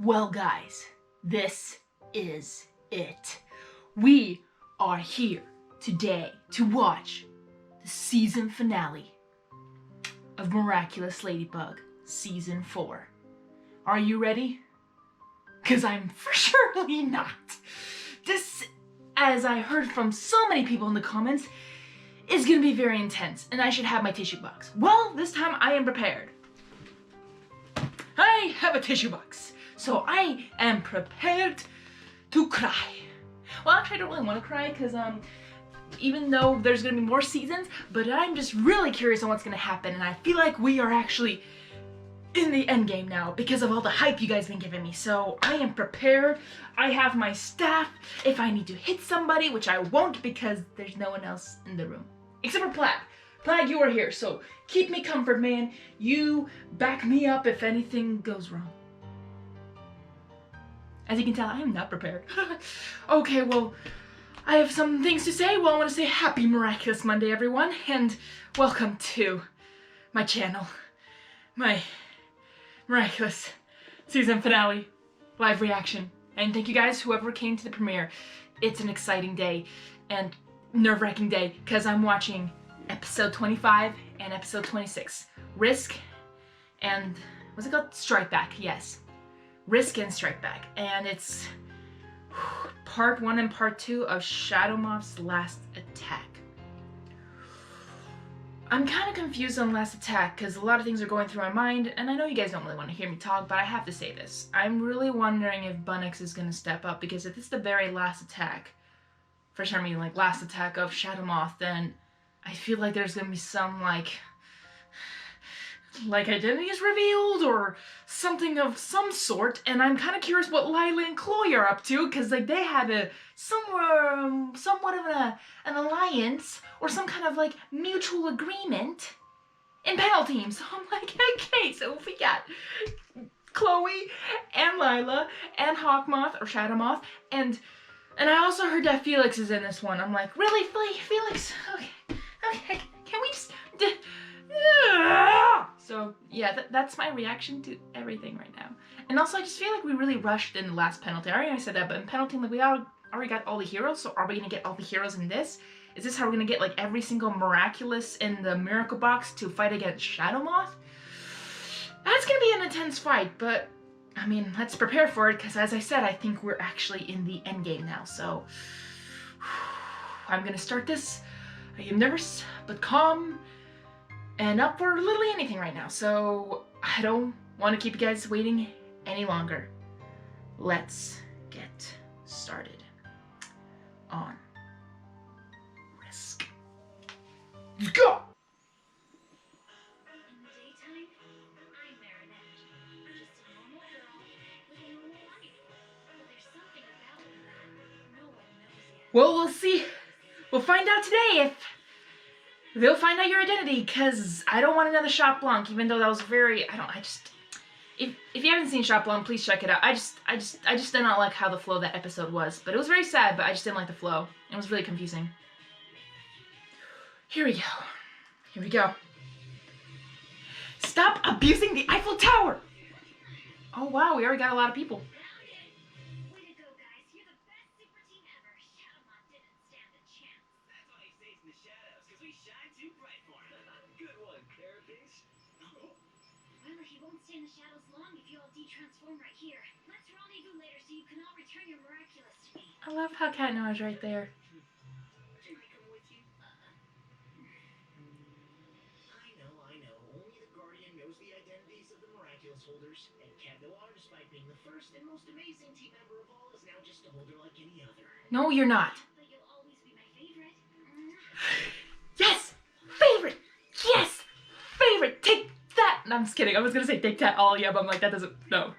Well, guys, this is it. We are here today to watch the season finale of Miraculous Ladybug Season 4. Are you ready? Because I'm for surely not. This, as I heard from so many people in the comments, is going to be very intense, and I should have my tissue box. Well, this time I am prepared. I have a tissue box, so I am prepared to cry. Well, actually, I don't really want to cry because even though there's going to be more seasons, but I'm just really curious on what's going to happen, and I feel like we are actually in the end game now because of all the hype you guys have been giving me. So I am prepared. I have my staff if I need to hit somebody, which I won't because there's no one else in the room except for Plague. Plague, you are here, so keep me comfort, man. You back me up if anything goes wrong. As you can tell, I am not prepared. Okay, well, I have some things to say. Well, I want to say happy Miraculous Monday, everyone, and welcome to my channel. My Miraculous season finale live reaction. And thank you guys, whoever came to the premiere. It's an exciting day and nerve-wracking day because I'm watching episode 25 and episode 26. Risk and, what's it called? Strike Back, yes. Risk and Strike Back. And it's part 1 and part 2 of Shadow Moth's last attack. I'm kind of confused on last attack because a lot of things are going through my mind, and I know you guys don't really want to hear me talk, but I have to say this. I'm really wondering if Bunix is going to step up, because if it's the very last attack, for some reason, like last attack of Shadow Moth, then I feel like there's going to be some, like identities revealed or something of some sort, and I'm kind of curious what Lila and Chloe are up to, because like they had a somewhat of an alliance or some kind of like mutual agreement in panel teams. So I'm like, okay, so if we got Chloe and Lila and Hawk Moth or Shadow Moth, and I also heard that Felix is in this one. I'm like, really, Felix? Okay, can we just? So yeah, that's my reaction to everything right now. And also, I just feel like we really rushed in the last penalty. I already said that, but in penalty, like we already got all the heroes. So are we gonna get all the heroes in this? Is this how we're gonna get like every single Miraculous in the Miracle Box to fight against Shadow Moth? That's gonna be an intense fight, but I mean, let's prepare for it because, as I said, I think we're actually in the end game now. So I'm gonna start this. I am nervous but calm and up for literally anything right now, so I don't want to keep you guys waiting any longer. Let's get started on Risk. Let's go! Well, we'll see. We'll find out today if they'll find out your identity, because I don't want another Shot Blanc, even though that was very, if you haven't seen Shot Blanc, please check it out. I just did not like how the flow of that episode was, but it was very sad, but I just didn't like the flow. It was really confusing. Here we go. Stop abusing the Eiffel Tower! Oh wow, we already got a lot of people. In the shadows long if you all de-transform right here. Let's rendezvous later so you can all return your Miraculous to me. I love how Cat Noah's right there. Can I come with you? I know. Only the Guardian knows the identities of the Miraculous holders. And Cat Noah, despite being the first and most amazing team member of all, is now just a holder like any other. No, you're not. But you'll always be my favorite. Yes! Favorite! Yes! Favorite! Take that! No, I'm just kidding. I was gonna say take that all, yeah, but I'm like, that doesn't, no.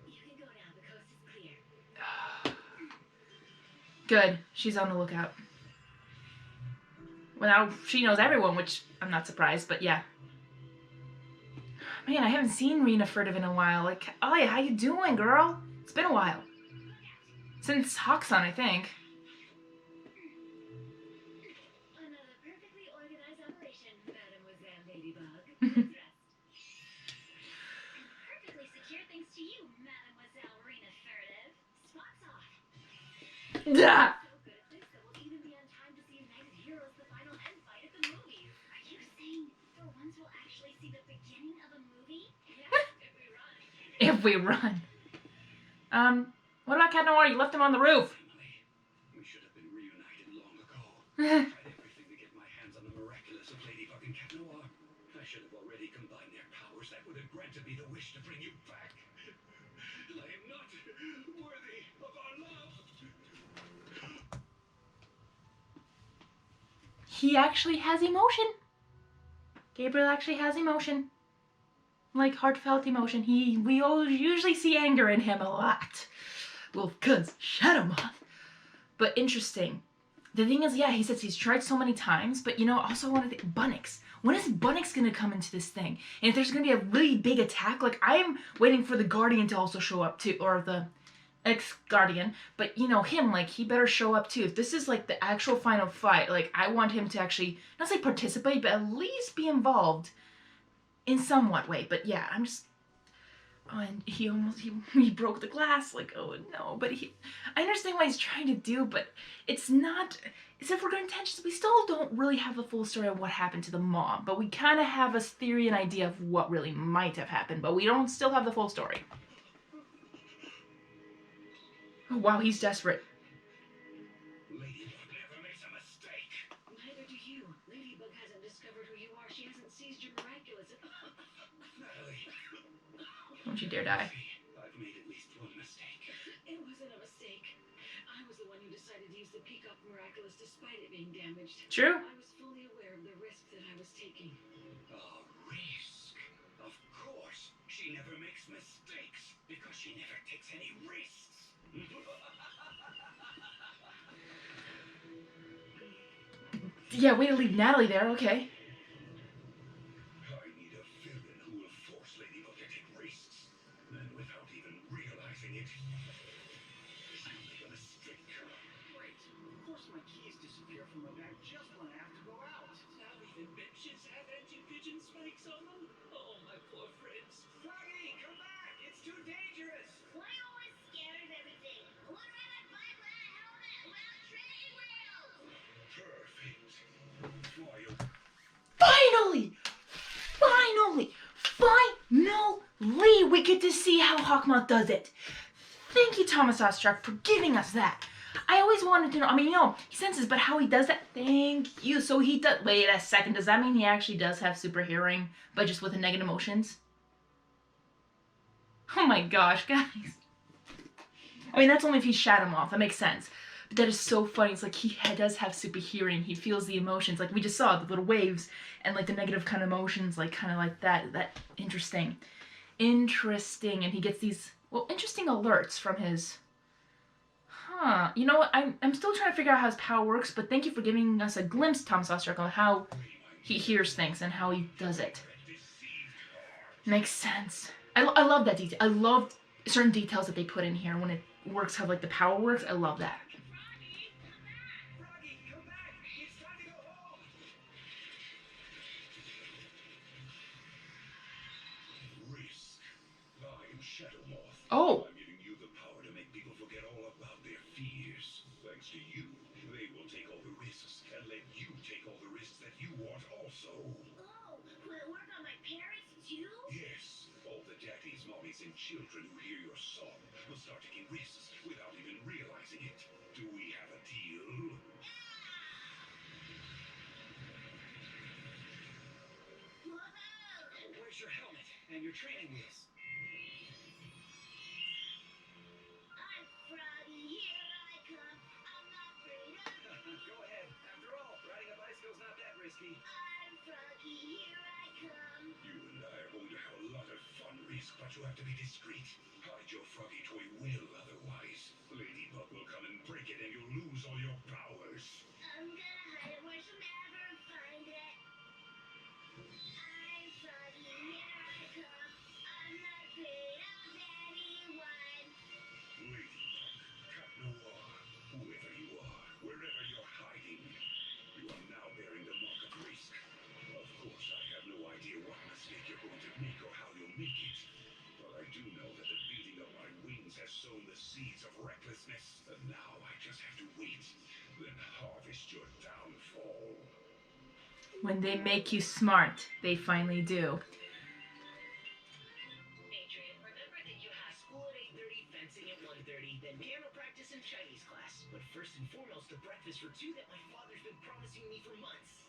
You can go now, the coast is clear. Good. She's on the lookout. Well, now she knows everyone, which I'm not surprised, but yeah. Man, I haven't seen Rena Furtive in a while. Like, oh yeah, how you doing, girl? It's been a while. Since Hawkson, I think. Another perfectly organized operation, Mademoiselle Ladybug. Let's rest. Yeah. So good at this that we'll even be on time to see United Heroes, the final end fight at the movies. Are you saying for once we'll actually see the beginning of a movie? Yeah, if we run. If we run. What about Cat Noir? You left him on the roof. Emily, we should have been reunited long ago. I tried everything to get my hands on the miraculous of Ladybug and Cat Noir. I should have already combined their powers. That would have granted me the wish to bring you back. I am not worthy of our love. He actually has emotion. Gabriel actually has emotion. Like heartfelt emotion. We usually see anger in him a lot. Well, cause Shadow Moth. But interesting. The thing is, yeah, he says he's tried so many times, but you know, also want to think, Bunnix. When is Bunnix gonna come into this thing? And if there's gonna be a really big attack, like I'm waiting for the Guardian to also show up too, or the ex-Guardian, but you know, him, like, he better show up too. If this is like the actual final fight, like, I want him to actually, not say participate, but at least be involved in somewhat way. But yeah, I'm just, oh, and he broke the glass, like, oh no, but I understand what he's trying to do, but it's not, except for good intentions, we still don't really have the full story of what happened to the mom, but we kind of have a theory and idea of what really might have happened, but we don't still have the full story. Oh wow, he's desperate. Ladybug never makes a mistake. Neither do you. Ladybug hasn't discovered who you are. She hasn't seized your miraculous. Natalie. Don't you dare die. See, I've made at least one mistake. It wasn't a mistake. I was the one who decided to use the Peacock Miraculous despite it being damaged. True. I was fully aware of the risk that I was taking. A risk. Of course. She never makes mistakes because she never takes any risks. Yeah, way to leave Natalie there, okay. I need a villain who will force Ladybug to take risks. And without even realizing it, she'll make a mistake. Wait, of course my keys disappear from my bag just when I have to go out. Now even benches have anti-pigeon spikes on them? Oh, my poor friends. Froggy, come back! It's too dangerous! Why always scared of everything? What about my black helmet without training wheels? Perfect. Fly Finally, we get to see how Hawkmoth does it. Thank you, Thomas Ostruck, for giving us that. I always wanted to know, I mean, you know, he senses, but how he does that, thank you. So he does, wait a second, does that mean he actually does have super hearing, but just with the negative emotions? Oh my gosh, guys. I mean, that's only if he's Shadow Moth, that makes sense. But that is so funny, it's like he does have super hearing, he feels the emotions, like we just saw, the little waves, and like the negative kind of emotions, like kind of like that, interesting. Interesting, and he gets these, well, interesting alerts from his, you know what, I'm still trying to figure out how his power works, but thank you for giving us a glimpse, Thomas Ostruck, on how he hears things and how he does it. Makes sense. I love that detail. I love certain details that they put in here when it works, how like the power works. I love that. Froggy, come back! It's time to go home! risk. I am Shadow Moth. Oh. I'm giving you the power to make people forget all about their fears. Thanks to you, they will take all the risks and let you take all the risks that you want also. Oh, will it work on my parents too? Yes, all the daddies, mommies, and children who hear your song will start taking risks without even realizing it. Do we have a deal? Whoa! Where's your helmet and your training wheels? I'm Froggy, here I come. I'm not afraid of. Go ahead. After all, riding a bicycle's not that risky. I'm Froggy, here I come. You and I are going to have a lot of fun, Risk, but you have to be discreet. Hide your froggy toy well, otherwise Ladybug will come and break it and you'll lose all your powers. I'm gonna hide it where she'll never find it. I'm Froggy, here I come. I'm not afraid of anyone. Ladybug, Cat Noir, whoever you are, wherever you're hiding, you are now bearing the mark of Risk. Of course, I have no idea what mistake you're going to make or how you'll make it. But I do know that the beating of my wings seeds of recklessness, and now I just have to wait, then harvest your downfall. When they make you smart, they finally do. Adrien, remember that you have school at 8:30, fencing at 1:30, then piano practice and Chinese class. But first and foremost, a breakfast for two that my father's been promising me for months.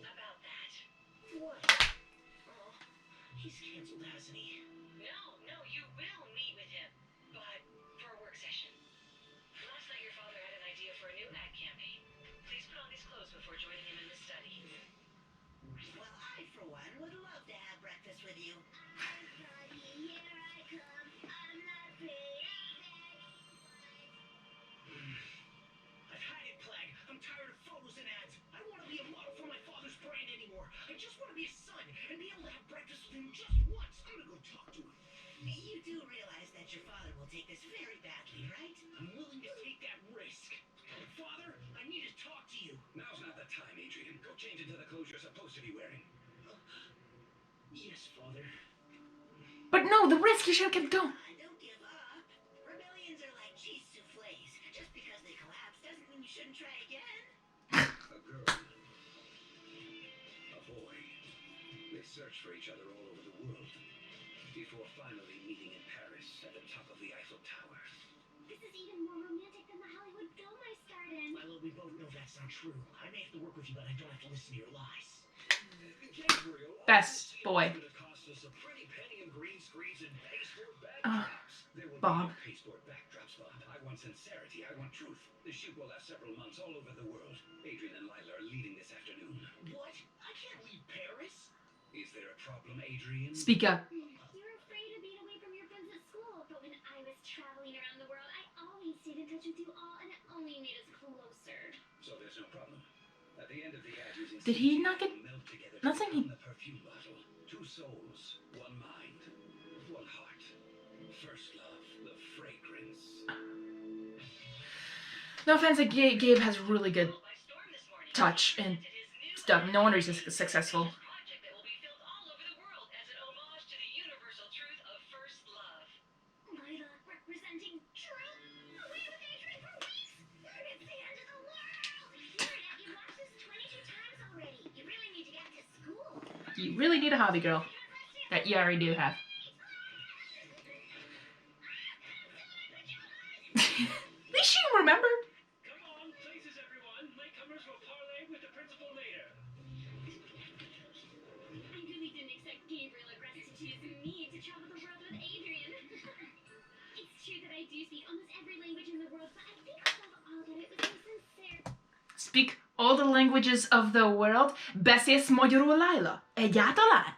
About that. What? Oh, he's canceled, hasn't he? No, you will meet with him. But for a work session. Last night your father had an idea for a new ad campaign. Please put on these clothes before joining him in the study. Well, I, for one, would love to have breakfast with you. I'm Froggy, here I come. I'm not afraid of anyone. I've had it, Plague. I'm tired of photos and ads. I don't want to be a model for my father's brand anymore. I just want to be his son and be able to have breakfast with him just once. I'm gonna go talk to him. You do realize that your father will take this very badly, right? I'm willing to take that risk. Father, I need to talk to you. Now's not the time, Adrien. Go change into the clothes you're supposed to be wearing. Yes, Father. But no, the risk, you should have kept going. Don't give up. Rebellions are like cheese souffles. Just because they collapse doesn't mean you shouldn't try again. A girl. A boy. They searched for each other all over the world, before finally meeting in Paris at the top of the Eiffel Tower. This is even more romantic than the Hollywood film I starred in. Milo, we both know that's not true. I may have to work with you, but I don't have to listen to your lies. Gabriel, Best boy. It's gonna cost us a pretty penny in green screens and pasteboard Oh, backdrops. There will Bob. be no pasteboard backdrops, Bob. I want sincerity. I want truth. The shoot will last several months all over the world. Adrien and Lila are leaving this afternoon. What? I can't leave Paris. Is there a problem, Adrien? speak up. You're afraid of being away from your friends at school, but when I was traveling around the world, I always stayed in touch with you all, and it only made us closer. So there's no problem. At the end of the ad, using Did he not get- melt together not to saying he- become the perfume bottle. Two souls, one mind, one heart. First love, the fragrance. No offense, like, Gabe has really good By storm this morning. touch and Presented his new stuff. No wonder he's successful. project that will be filmed all over the world as an homage to the universal truth of first love. Lila, representing truth. Away with Adrien for weeks. It's the end of the world. Meredith, you've watched this 22 times already. You really need to get to school. You really need a hobby, girl. That you already do have. At least you remembered. Come on, places, everyone. Latecomers will parlay with the principal later. I really didn't expect Gabriel aggressed to choose me to travel the world with Adrien. It's true that I do speak almost every language in the world, but I think above all that it was so sincere. Speak all the languages of the world. Beszélsz magyarul, Lila? Egyáltalán?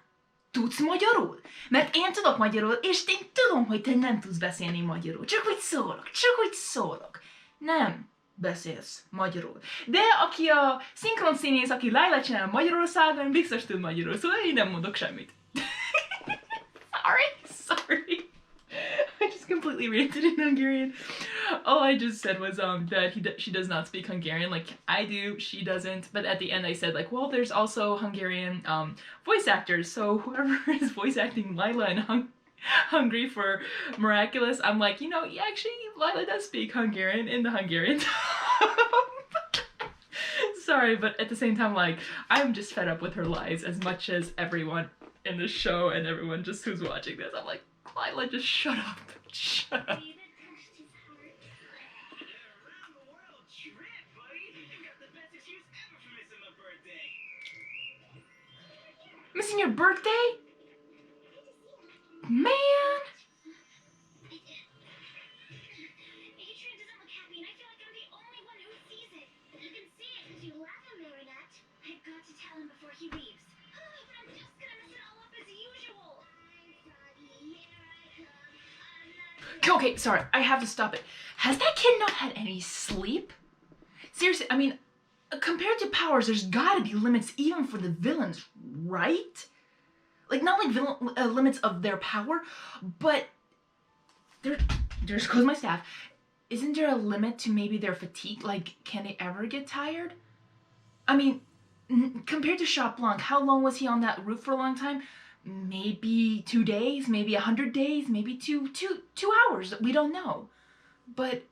Tudsz magyarul? Mert én tudok magyarul, és én tudom, hogy te nem tudsz beszélni magyarul. Csak úgy szólok. Nem beszélsz magyarul. De aki a szinkron színész, aki Lila csinál Magyarországon, biztos tud magyarul, szóval én nem mondok semmit. Sorry. I just completely ranted in Hungarian. All I just said was that she does not speak Hungarian. Like, I do, she doesn't. But at the end I said, like, well, there's also Hungarian voice actors. So whoever is voice acting Lila in Hungary for Miraculous, I'm like, you know, yeah, actually, Lila does speak Hungarian in the Hungarian. Sorry, but at the same time, like, I'm just fed up with her lies as much as everyone in the show and everyone just who's watching this. I'm like, Lila, just shut up. Shut up. David touched his heart. Around the world trip, buddy. You got the best excuse ever for missing my birthday. Missing your birthday? Man! Adrien doesn't look happy, and I feel like I'm the only one who sees it. You can see it because you laugh at Marinette. I've got to tell him before he leaves. But I'm just gonna mess it all up as usual. I'm Froggy, here I come. I'm not Okay, sorry, I have to stop it. Has that kid not had any sleep? Seriously, I mean, compared to powers, there's gotta be limits even for the villains, right? Like, not like limits of their power, but there's close my staff. Isn't there a limit to maybe their fatigue? Like, can they ever get tired? I mean, compared to Shop Blanc, how long was he on that roof for a long time? maybe 2 days, maybe 100 days, maybe two hours. We don't know. But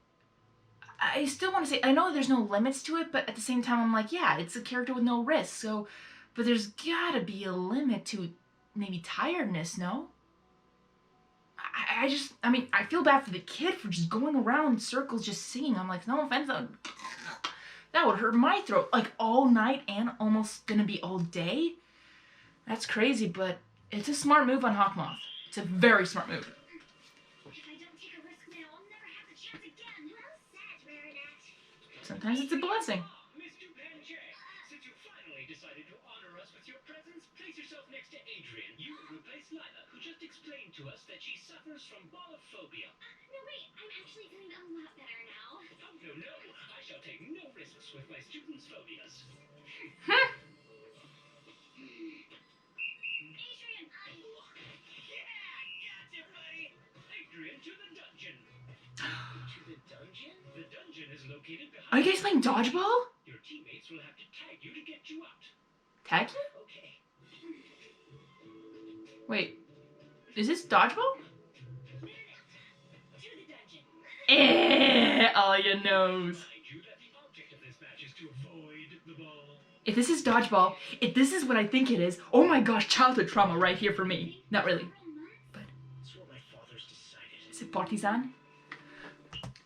I still want to say, I know there's no limits to it, but at the same time, I'm like, yeah, it's a character with no risk. So, but there's gotta be a limit to maybe tiredness, no? I mean, I feel bad for the kid for just going around in circles just singing. I'm like, no offense, that would hurt my throat. Like all night and almost gonna be all day? That's crazy, but it's a smart move on Hawk Moth. It's a very smart move. If I don't take a risk now, I'll never have the chance again. Well said, Marinette. Sometimes it's a blessing. Miss Dupin-Jay, since you finally decided to honor us with your presence, place yourself next to Adrien. You will replace Lila, who just explained to us that she suffers from bolophobia. No, wait, I'm actually feeling a lot better now. Oh, no, I shall take no risks with my students' phobias. Adrien, Yeah, gotcha, buddy. Adrien, to the dungeon. To the dungeon? The dungeon is located behind... Are you guys playing dodgeball? Your teammates will have to tag you to get you out. Tag you? Okay. Wait, is this dodgeball? to the dungeon. All your nose. Mind you that the object of this match is to avoid the ball. If this is dodgeball, if this is what I think it is, oh my gosh, childhood trauma right here for me. Not really. That's what my father's decided. Is it partisan?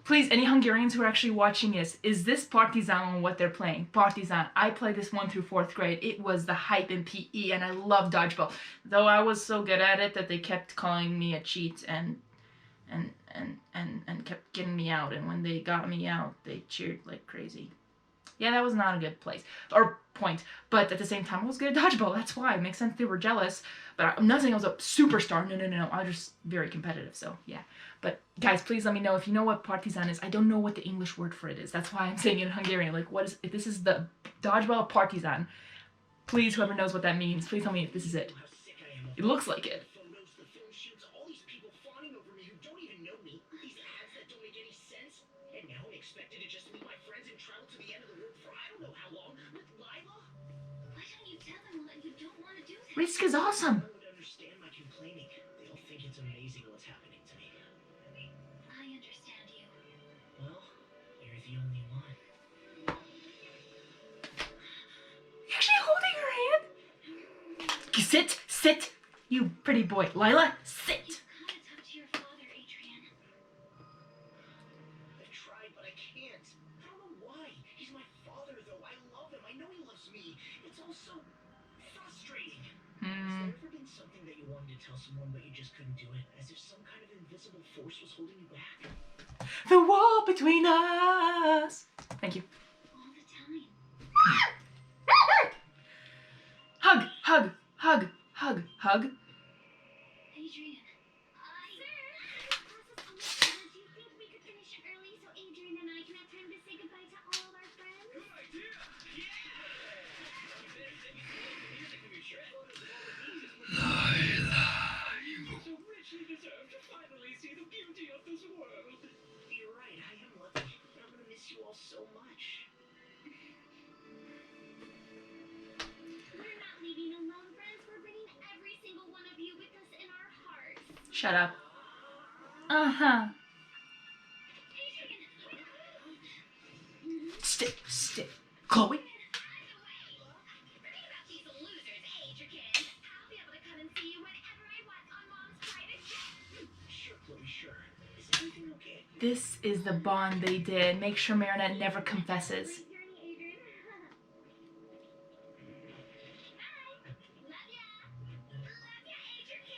Please, any Hungarians who are actually watching this, is this partisan on what they're playing? Partisan. I played this 1 through 4th grade. It was the hype in PE, and I love dodgeball. Though I was so good at it that they kept calling me a cheat and kept getting me out. And when they got me out, they cheered like crazy. Yeah, that was not a good place or point. But at the same time, I was good at dodgeball. That's why. It makes sense they were jealous. But I'm not saying I was a superstar. No. I was just very competitive. So, yeah. But, guys, please let me know if you know what partisan is. I don't know what the English word for it is. That's why I'm saying it in Hungarian. Like, what is... If this is the dodgeball partisan, please, whoever knows what that means, please tell me if this is it. How sick I am of It looks like it. the photos, the film shoots, all these people fawning over me who don't even know me. These ads that don't make any sense. And now I'm expected to just meet my friends and travel to the end of the world for I don't know how long. With Lila? Why don't you tell them that you don't want to do this? Risk is awesome. No one would understand my complaining. They'll think it's amazing what's happening to me. I understand you. Well, you're the only one. You're actually holding her hand. Sit. You pretty boy. Lila, sit. You gotta talk to your father, Adrien. I've tried, but I can't. I don't know why. He's my father, though. I love him. I know he loves me. It's all so frustrating. Has there ever been something that you wanted to tell someone, but you just couldn't do it? As if some kind of invisible force was holding you back? The wall between us. Thank you. All the time. Hug. Adrien. Sir! Class is almost done. Do you think we could finish early so Adrien and I can have time to say goodbye to all of our friends? Good idea! Yeah! You better send me some of the music from your trip. Lila, You so richly deserve to finally see the beauty of this world. You're right, I am lucky. I'm gonna miss you all so much. We're not leaving alone, friends. We're bringing every single one of you with us in our hearts. Shut up. Adrien! Stick. Chloe. Forget about these losers, Adrien. I'll be able to come and see you whenever I want on Mom's private jet. Sure, Chloe, sure. Is everything okay? This is the bond they did. Make sure Marinette never confesses. Great journey, Adrien. Bye. Love ya. Love ya, Adrian.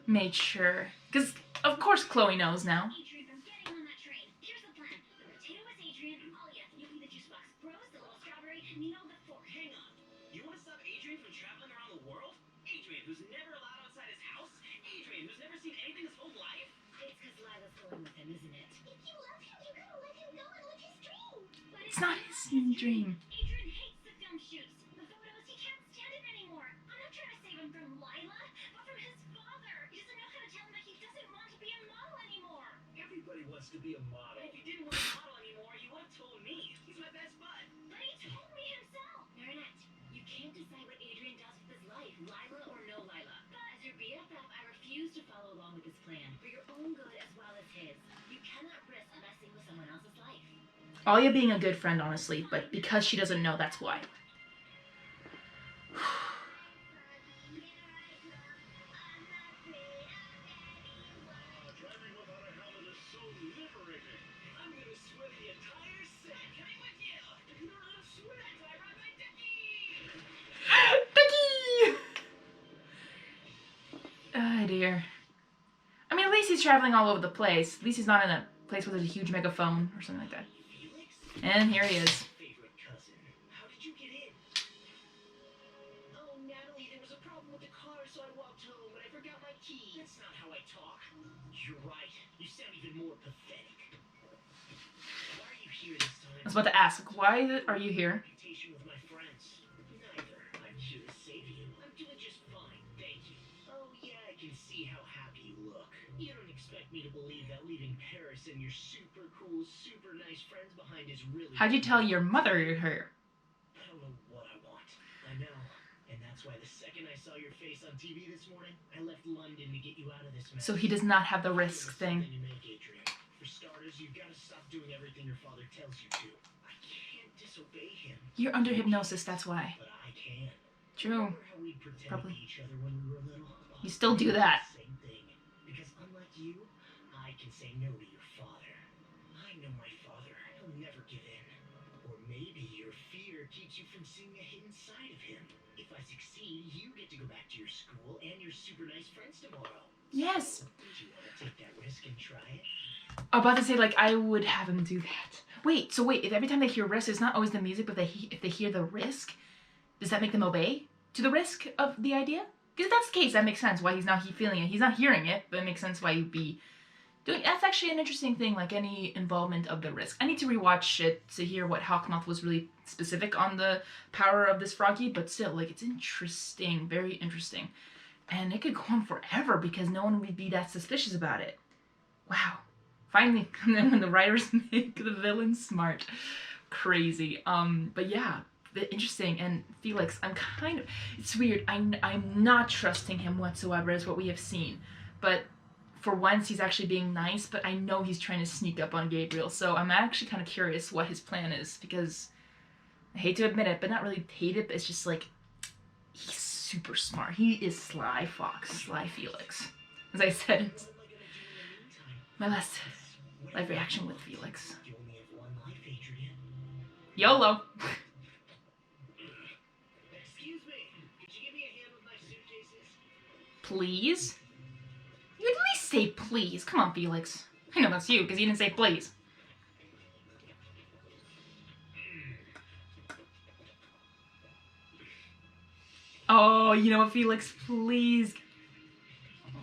Made sure. Because, of course, Chloe knows now. Adrien, I'm getting on that train. Here's the plan. The potato is Adrien. Alia, you'll be the juice box. Rose, the little strawberry. Nino, the fork. Hang on. You want to stop Adrien from traveling around the world? Adrien, who's never allowed outside his house? Adrien, who's never seen anything his whole life? It's because Lila's going with him, isn't it? If you love him, you gotta let him go and live his dream. But It's not his dream. Adrien hates the film shoots. The photos, he can't stand it anymore. I'm not trying to save him from Lila, but from his father. He doesn't know how to tell him that he doesn't want to be a model anymore. Everybody wants to be a model. If he didn't want to model anymore, he would have told me. He's my best bud. But he told me himself. Marinette, you can't decide what along with this plan for your own good as well as his. You cannot risk messing with someone else's life. Alia being a good friend, honestly, but because she doesn't know, that's why. Driving without a helmet is so liberating. I'm gonna swim the entire set. Coming with you. If you don't know how to swim, I ride my ducky. Becky! Oh dear. I mean, at least he's traveling all over the place. At least he's not in a place where there's a huge megaphone or something like that. Felix? And here he is. Favorite cousin. How did you get in? Oh, Natalie, there was a problem with the car, so I walked home and I forgot my key. That's not how I talk. You're right. You sound even more pathetic. Why are you here this time? I was about to ask, why are you here? Reputation with my friends. Neither. I'm here to save you. I'm doing just fine, thank you. Oh yeah, I can see how happy you look. You don't expect me to believe that leaving Paris and your super cool, super nice friends behind is really... How'd you tell your mother you're here? I don't know what I want. I know. And that's why the second I saw your face on TV this morning, I left London to get you out of this mess. So he does not have the risk thing. You make, Adrien. For starters, you've got to stop doing everything your father tells you to. I can't disobey him. You're under hypnosis, that's why. But I can. True. Remember how we'd pretend Probably. to be each other when we were little? You still do that. Same thing. Because unlike you, I can say no to your father. I know my father. He'll never give in. Or maybe your fear keeps you from seeing a hidden side of him. If I succeed, you get to go back to your school and your super nice friends tomorrow. Yes. Would you want to take that risk and try it? I'm about to say, like, I would have him do that. Wait, so wait, if every time they hear risk, it's not always the music, but if they hear the risk, does that make them obey to the risk of the idea? Because if that's the case, that makes sense why he's not feeling it. He's not hearing it, but it makes sense why he'd be doing it. That's actually an interesting thing, like any involvement of the risk. I need to rewatch it to hear what Hawkmoth was really specific on the power of this froggy, but still, like, it's interesting, very interesting. And it could go on forever because no one would be that suspicious about it. Wow. Finally, and then when the writers make the villain smart. Crazy. But yeah, interesting. And Felix, I'm kind of, it's weird. I'm not trusting him whatsoever as what we have seen. But for once, he's actually being nice, but I know he's trying to sneak up on Gabriel. So I'm actually kind of curious what his plan is, because I hate to admit it, but not really hate it, but it's just like, he's super smart. He is Sly Fox, Sly Felix. As I said, it's my last live reaction with Felix. You only have one life, Adrien. YOLO! Excuse me. Could you give me a hand with my suitcases? Please? You at least say please. Come on, Felix. I know that's you, because you didn't say please. Oh, you know what, Felix? Please. Hang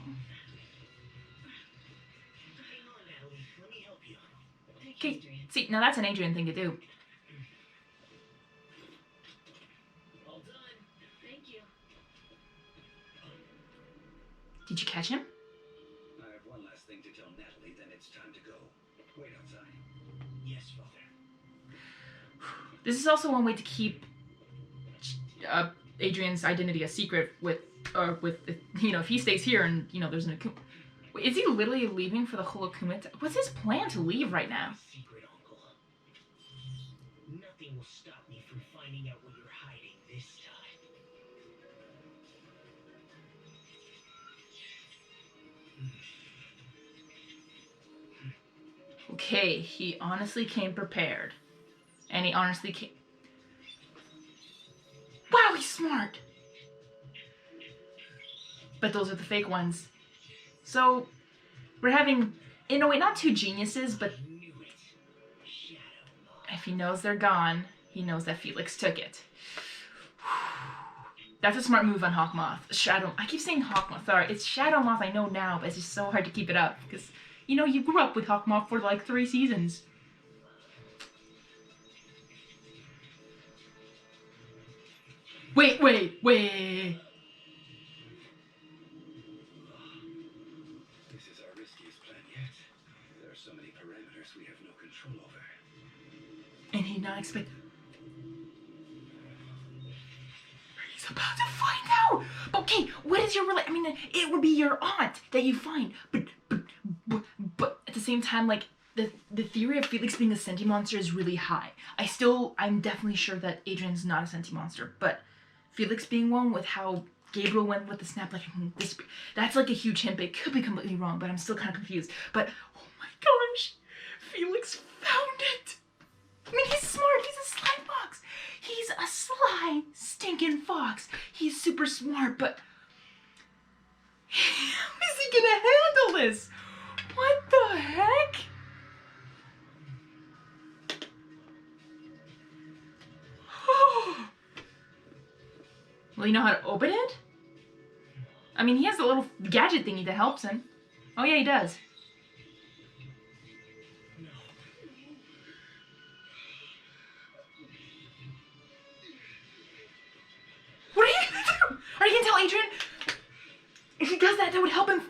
on, Natalie. Let me help you. Thank you, Okay, Adrien. see, now that's an Adrien thing to do. All done. Thank you. Did you catch him? I have one last thing to tell Natalie, then it's time to go. Wait outside. Yes, Father. This is also one way to keep Adrian's identity a secret with, you know, if he stays here and, you know, there's an Akuma. Wait, is he literally leaving for the whole Akuma? What's his plan to leave right now? Secret, Uncle. Nothing will stop me from finding out what you're hiding this time. Okay, he honestly came prepared. And he honestly came... Wow, he's smart! But those are the fake ones. So, we're having, in a way, not two geniuses, but I knew it. Shadow Moth. if he knows they're gone, he knows that Felix took it. That's a smart move on Hawkmoth. I keep saying Hawkmoth, sorry. It's Shadow Moth, I know now, but it's just so hard to keep it up. Because, you know, you grew up with Hawkmoth for like 3 seasons. Wait. This is our riskiest plan yet. There are so many parameters we have no control over. And he not expect... He's about to find out. Okay, what is your I mean, it would be your aunt that you find, but at the same time, like the theory of Felix being a senti monster is really high. I'm definitely sure that Adrien's not a senti monster, but Felix being one with how Gabriel went with the snap, like this, that's like a huge hint. But it could be completely wrong, but I'm still kind of confused. But oh my gosh, Felix found it. I mean, he's smart. He's a sly fox. He's a sly, stinking fox. He's super smart, but how is he gonna handle this? What the heck? Will he know how to open it? I mean, he has a little gadget thingy that helps him. Oh yeah, he does. What are you gonna do? Are you gonna tell Adrien? If he does that, that would help him. I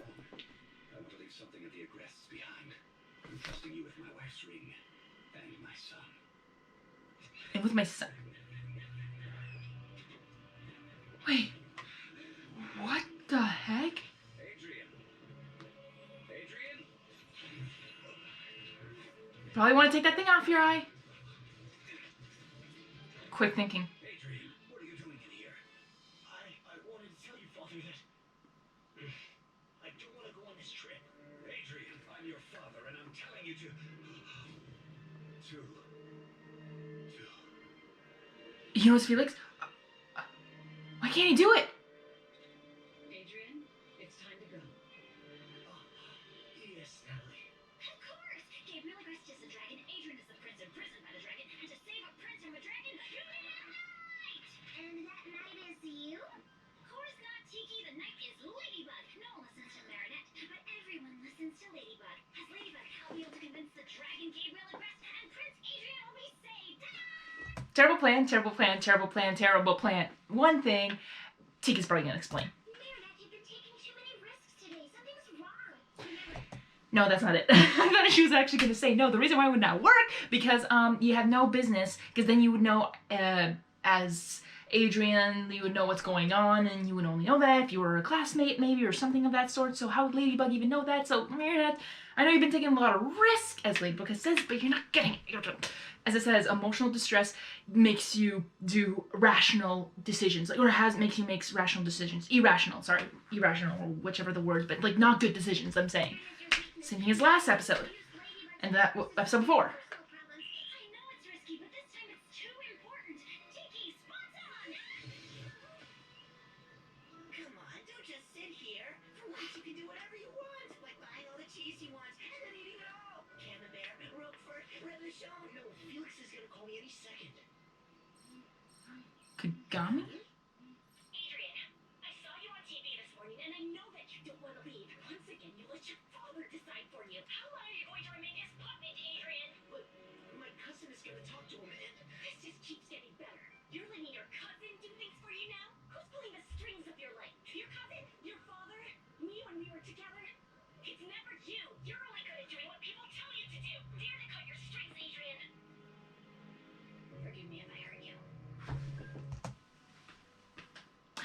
want to leave something of the aggressors behind. I'm trusting you with my wife's ring and my son. And with my son. Wait. What the heck? Adrien. Adrien? Probably want to take that thing off your eye. Quick thinking. Adrien, what are you doing in here? I wanted to tell you, Father, that I do want to go on this trip. Adrien, I'm your father, and I'm telling you to. You know what's Felix? Why can't he do it? Adrien, it's time to go. Yes, Natalie. Of course! Gabriel regressed as a dragon, Adrien is the prince imprisoned by the dragon, and to save a prince from a dragon, you need a knight! And that knight is you? Of course not, Tiki, the knight is Ladybug. No one listens to Marinette, but everyone listens to Ladybug. As Ladybug, I'll be able to convince the dragon Gabriel regressed, and Prince Adrien will be saved! Terrible plan, terrible plan, terrible plan, terrible plan. One thing, Tika's probably gonna explain. Marinette, you've been taking too many risks today. Something's wrong. Remember, No, that's not it. I thought she was actually gonna say no. The reason why it would not work because you have no business, because then you would know as Adrien, you would know what's going on, and you would only know that if you were a classmate maybe or something of that sort. So how would Ladybug even know that? So Marinette, I know you've been taking a lot of risk, as Ladybug says, but you're not getting it. As it says, emotional distress makes you do rational decisions, or makes you make rational decisions. Irrational, or whichever the word, but like not good decisions, I'm saying. Same thing as last episode, and that episode before. I know it's risky, but this time it's too important. Tiki, spot on! Come on, don't just sit here. For once, you can do whatever you want, like buying all the cheese you want and then eating it all. Camembert, Roquefort, Reblochon. No, Felix is gonna call me any second. Kagami? Adrien, I saw you on TV this morning, and I know that you don't want to leave. Once again, you let your father decide for you. How long are you going to remain his puppet, Adrien? But my cousin is gonna talk to him and... This just keeps getting better. You're letting your cousin do things for you now? Who's pulling the strings of your life? Your cousin? Your father? Me when we were together? It's never you. You're only good at doing what people tell you to do. Dare to cut your strings, Adrien. Forgive me if I hurt you.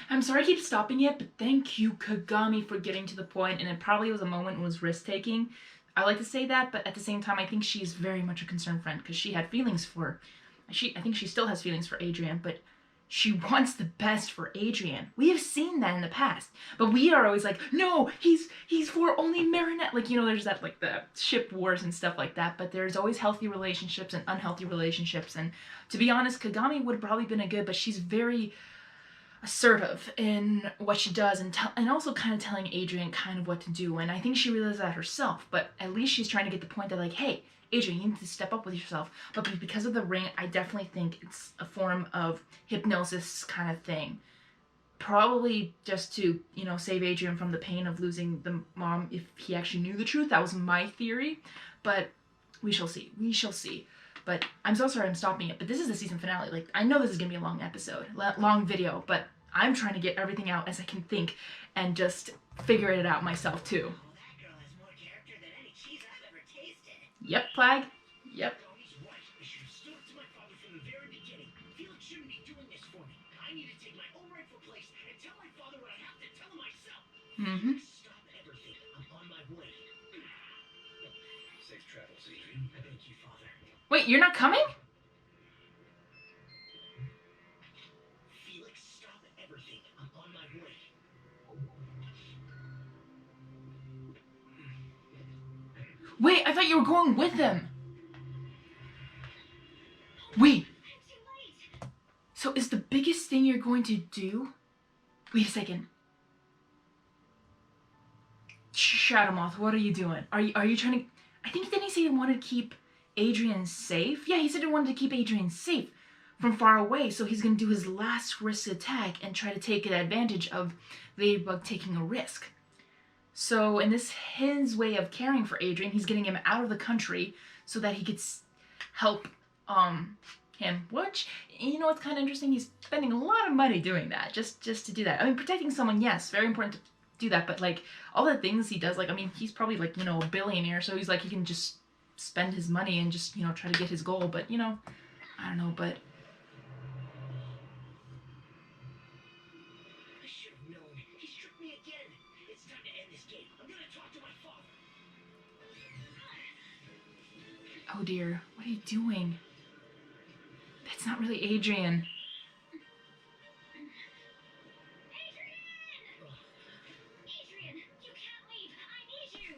I'm sorry I keep stopping it, but thank you, Kagami, for getting to the point, and it probably was a moment when it was risk-taking. I like to say that, but at the same time, I think she's very much a concerned friend, because she had feelings for... I think she still has feelings for Adrien, but she wants the best for Adrien. We have seen that in the past, but we are always like, no, he's for only Marinette. Like, you know, there's that, like, the ship wars and stuff like that, but there's always healthy relationships and unhealthy relationships, and to be honest, Kagami would have probably been a good, but she's very assertive in what she does, and also kind of telling Adrien kind of what to do, and I think she realizes that herself, but at least she's trying to get the point that, like, hey, Adrien, you need to step up with yourself. But because of the ring, I definitely think it's a form of hypnosis kind of thing. Probably just to, you know, save Adrien from the pain of losing the mom if he actually knew the truth. That was my theory, but we shall see. We shall see. But I'm so sorry I'm stopping it, but this is the season finale. Like, I know this is gonna be a long episode, long video, but I'm trying to get everything out as I can think and just figure it out myself too. Oh, that girl has more character than any cheese I've ever tasted. Yep, Plague. Yep. He's right. I should have stood up to my father from the very beginning. Felix shouldn't be doing this for me. I need to take my own rightful place Mm-hmm. Stop everything. I'm on my way. Safe travels, Adrien. Thank you, Father. Wait, you're not coming? Felix, stop everything. I'm on my way. Wait, I thought you were going with them. Wait, I'm too late. so is the biggest thing you're going to do? Wait a second. Shadow Moth, what are you doing? Are you trying to? I think didn't he say he wanted to keep Adrien safe? Yeah, he said he wanted to keep Adrien safe from far away. So he's gonna do his last risk attack and try to take advantage of Ladybug taking a risk. So in this his way of caring for Adrien, he's getting him out of the country so that he could help him. Which, you know, it's kind of interesting. He's spending a lot of money doing that just to do that. I mean, protecting someone, yes, very important to do that, but like all the things he does, like, I mean, he's probably like, you know, a billionaire, so he's like, he can just spend his money and just, you know, try to get his goal. But, you know, I don't know, but I should have known. He tricked me again. It's time to end this game. I'm gonna talk to my father. oh dear, what are you doing? That's not really Adrien. Adrien, you can't leave. I need you.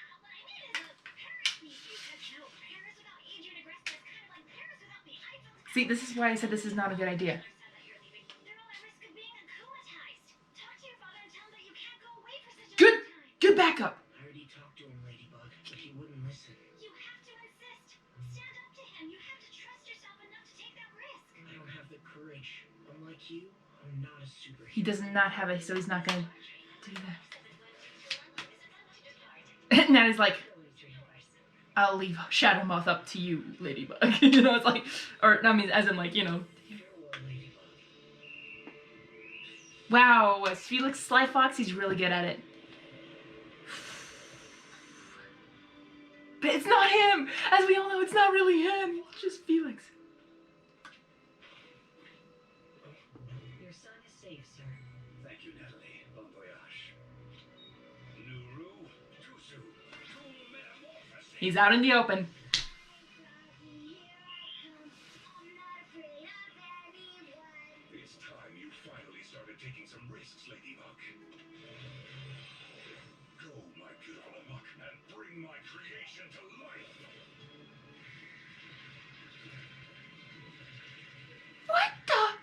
What I mean is a Paris needs you. Because, you know, Paris without Adrien aggressive is kind of like Paris without the Eiffel Tower. See, this is why I said this is not a good idea. Sad that you're leaving. They're all at risk of being akumatized. Talk to your father and tell him that you can't go away for such a Good. long time. Good backup. I already talked to him, Ladybug, but he wouldn't listen. You have to insist. Stand up to him. You have to trust yourself enough to take that risk. I don't have the courage. Unlike you, I'm not a superhero. He does not have it, so he's not gonna do that. And that is like, I'll leave Shadow Moth up to you, Ladybug. You know, it's like, or I mean, as in like, you know. Farewell, Ladybug. Wow, as Felix Sly Fox, he's really good at it. But it's not him! As we all know, it's not really him. It's just Felix. Your son is safe, sir. Thank you, Natalie. Bon voyage. Nuru, Tusu, to metamorphosis. He's out in the open. It's time you finally started taking some risks, Ladybug. Go, my beautiful amok, and bring my creation to life. What the?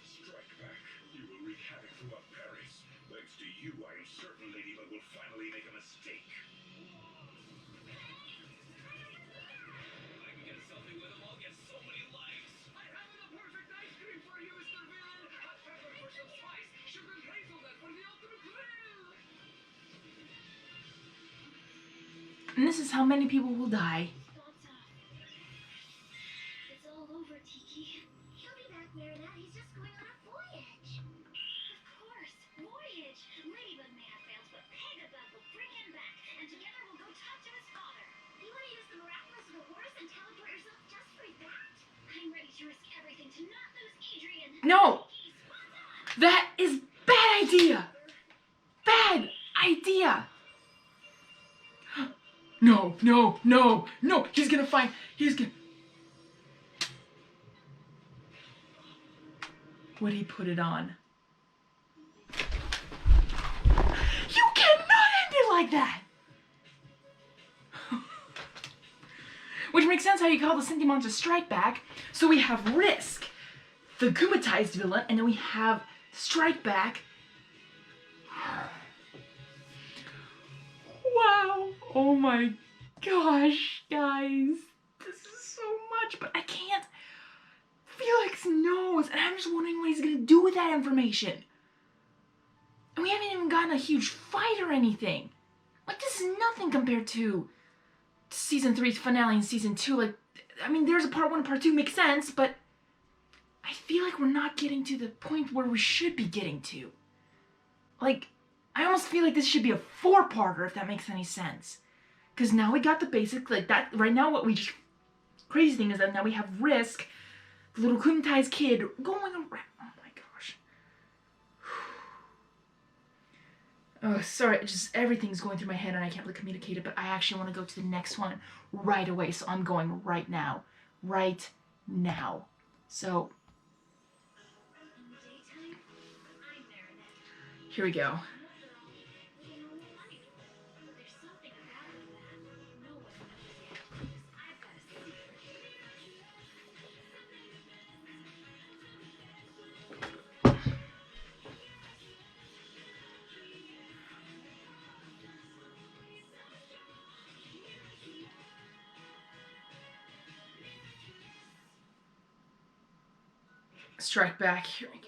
Strike back. You will wreak havoc throughout Paris. Thanks to you, I am certain Ladybug will finally make a mistake. I can get a selfie with them. I'll get so many likes. I have the perfect ice cream for you, Mr. Villain! Hot pepper for some spice, sugar and hazelnut for the ultimate thrill! And this is how many people will die. Thoughts off. It's all over, Tiki. He'll be back, Marinette. He's just going on a voyage. Of course, voyage. Ladybug may have failed, but Pegabug will bring him back, and together we'll go talk to his father. You want to use the miraculous rewards and teleport yourself just for that? I'm ready to risk everything to not lose Adrien. No! Tiki, spot on! That is bad idea! Bad idea! No, no, no, no! He's gonna find. He's gonna. Would he put it on? You cannot end it like that! Which makes sense how you call the Sentimonster Strike Back. So we have Risk, the Gumatized villain, and then we have Strike Back. Wow. Oh my gosh, guys. This is so much, but I can't. Felix knows, and I'm just wondering what he's gonna do with that information. And we haven't even gotten a huge fight or anything. Like, this is nothing compared to Season 3's finale and Season 2. Like, I mean, there's a Part 1 and Part 2 makes sense, but I feel like we're not getting to the point where we should be getting to. Like, I almost feel like this should be a 4-parter, if that makes any sense. Because now we got the basic, like, that, right now what we just, crazy thing is that now we have Risk, the little Kunitai's kid, going around, oh my gosh. Oh, sorry, just everything's going through my head and I can't really communicate it, but I actually want to go to the next one right away, so I'm going right now. Right now. So, In the daytime, I'm Marinette. here we go. I'm a girl with a normal life. But there's something about me that no one knows yet. 'Cause I've got a secret. Strike back. Here we go.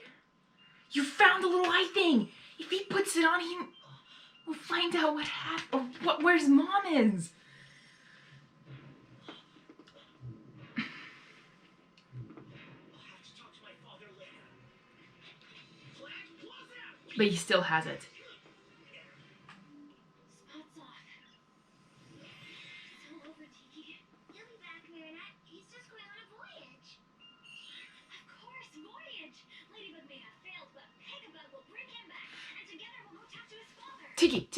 You found the little eye thing! If he puts it on, we'll find out what happened. Or where's Mom is. I'll have to talk to my father later. Flag, close out! But he still has it. Spot's off. It's all over, Tiki. He'll be back, Marinette. He's just going on a voyage. Of course, voyage! Ladybug may have failed, but Pegabug will bring him back, and together we'll go talk to his father. Tiki.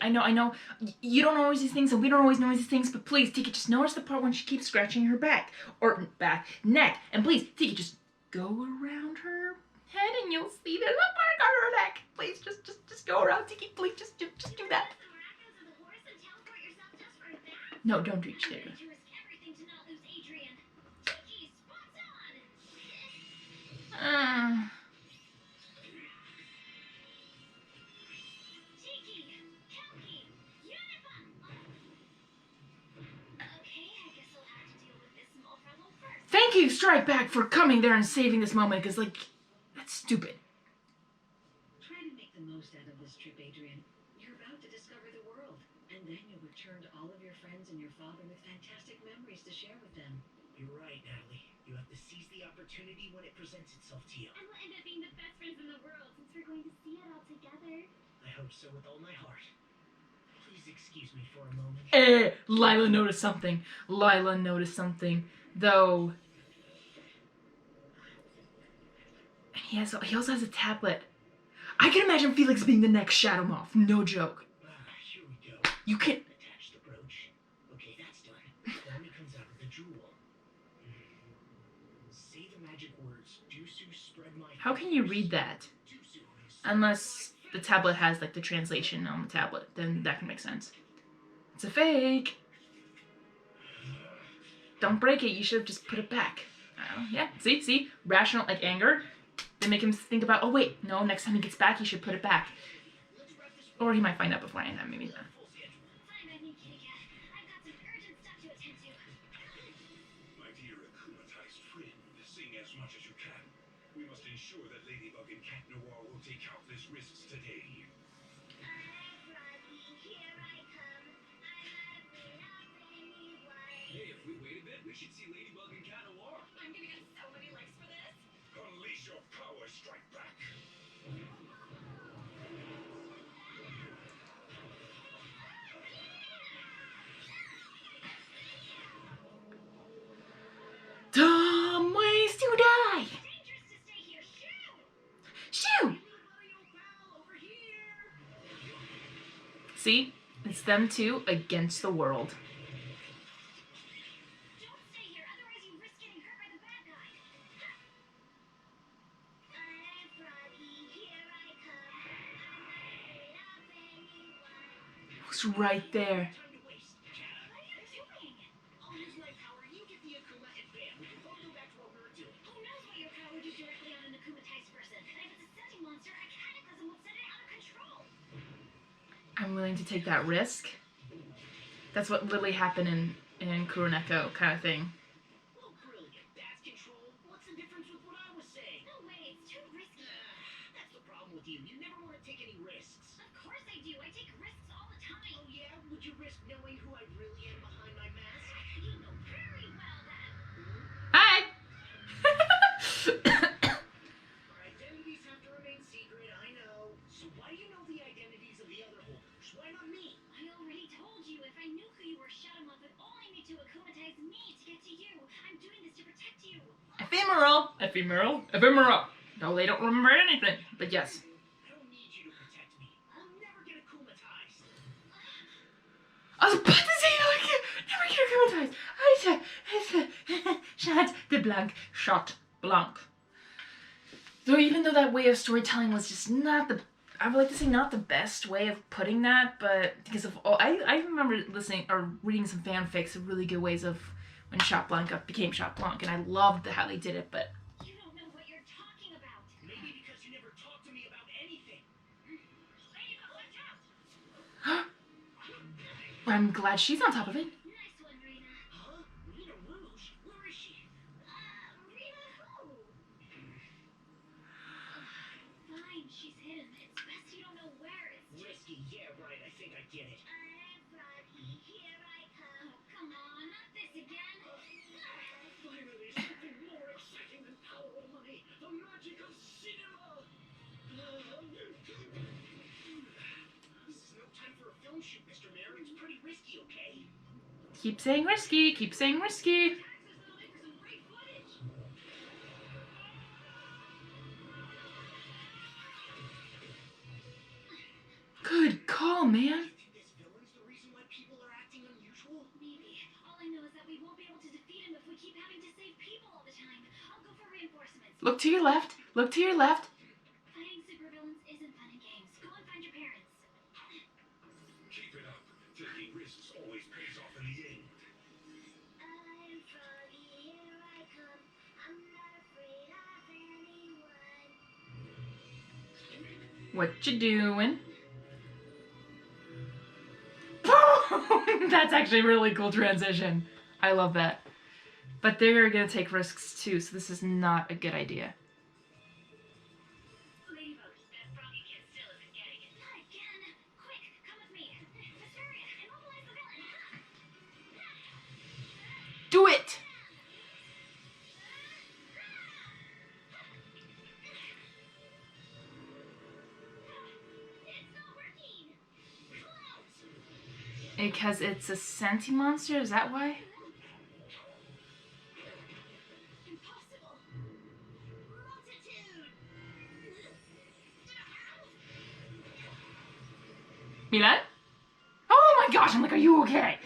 I know. You don't know always these things, and we don't always know these things, but please, Tiki, just notice the part when she keeps scratching her back. Or neck. And please, Tiki, just go around her head and you'll see there's a mark on her neck. Please, just go around, Tiki, please, just do that. The miraculous of the horse and teleport yourself just for that? No, don't reach I'm there. ready to risk everything to not lose Adrien. Tiki, spot's on! Tiki, help me! Unifa! Okay, I guess I'll have to deal with this small problem first. Thank you, Strike Back, for coming there and saving this moment, because, like, that's stupid. Try to make the most out of this trip, Adrien. You're about to discover the world, and then you'll return to all of your friends and your father with fantastic memories to share with them. You're right, Natalie. You have to seize the opportunity when it presents itself to you. And we'll end up being the best friends in the world since we're going to see it all together. I hope so with all my heart. Please excuse me for a moment. Lila noticed something. Though. And he also has a tablet. I can imagine Felix being the next Shadow Moth. No joke. Here we go. You can. Attach the brooch. Okay, that's done. Then it comes out of the jewel. Say the magic words. Dusu spread my. How can you read that? Dusu, Unless the tablet has like the translation on the tablet, then that can make sense. It's a fake. Don't break it. You should have just put it back. Yeah. See, rational like anger. They make him think about. Oh wait, no. Next time he gets back, he should put it back. Or he might find out beforehand. Maybe not. Fine by me, Kitty Cat. I've got some urgent stuff to attend to. My dear akumatized friend, sing as much as you can. We must ensure that Ladybug and Cat Noir will take countless risks today. I'm Froggy, here I come. I'm not afraid of anyone. Hey, if we wait a bit, we should see Ladybug and Cat Noir. I'm gonna get so many likes for this. Unleash your power, Strike Back. Dumb ways to die. Dangerous to stay here. Shoo! Shoo! over here. See, it's them two against the world. Don't stay here, otherwise you risk getting hurt by the bad guy. I'm Froggy, here I come. I'm not afraid of anyone. Who's right there? Time to waste. What are you doing? I'll use my power. You get the Akuma and bam. We can both go back to what we were doing. Who knows what your power would do directly on an akumatized person? And if it's a setting monster, a cataclysm would set it out of control. I'm willing to take that risk. That's what literally happened in Kuroneko kind of thing. Oh, brilliant. That's control. What's the difference with what I was saying? No way, it's too risky. That's the problem with you. You never want to take any risks. Of course I do. I take risks all the time. Oh, yeah? Would you risk knowing who I really am behind my mask? You know very well that. Hi! Our identities have to remain secret, I know. So why do you know the identities of the other holders? Why not me? I already told you. If I knew who you were, Shadow Moth would only need to akumatize me to get to you. I'm doing this to protect you. Ephemeral. No, they don't remember anything. But yes. I don't need you to protect me. I was about to say, like, never care comment. Shot the blank. Shot blank. So even though that way of storytelling was just not the, I would like to say not the best way of putting that, but because of all, I remember listening or reading some fanfics of really good ways of when Shot Blanc became Shot Blanc, and I loved how they did it, but. You don't know what you're talking about. Maybe because you never talked to me about anything. Ladybug, watch out! I'm glad she's on top of it. Nice one, Rena. Huh? Rita Rouge? Where is she? Rena who? Fine, she's hidden. It's best you don't know where. It's just... Risky, yeah, right. I think I get it. I'm Froggy, here I come. Oh, come on, not this again. Finally, something more exciting than power or money. The magic of cinema. This is no time for a film shoot, Mr. Mayor. It's pretty risky, okay? Keep saying risky, keep saying risky. Taxes that'll make for some great footage. Good call, man. You think this villain's the reason why people are acting unusual? Maybe. All I know is that we won't be able to defeat him if we keep having to save people all the time. I'll go for reinforcements. Look to your left. Look to your left. Fighting supervillains isn't fun and games. Go and find your parents. Keep it up. Taking risks always pays off in the end. I'm Froggy, here I come. I'm not afraid of anyone. What you doing? That's actually a really cool transition. I love that. But they're gonna take risks too, so this is not a good idea. Ladybug, that froggy kid still isn't getting it. Not again. Quick, come with me. Hysteria, immobilize the villain. Do it! It's not working. Because it's a sentient monster, is that why? Impossible. Multitude. Milan? Oh my gosh, I'm like, are you okay?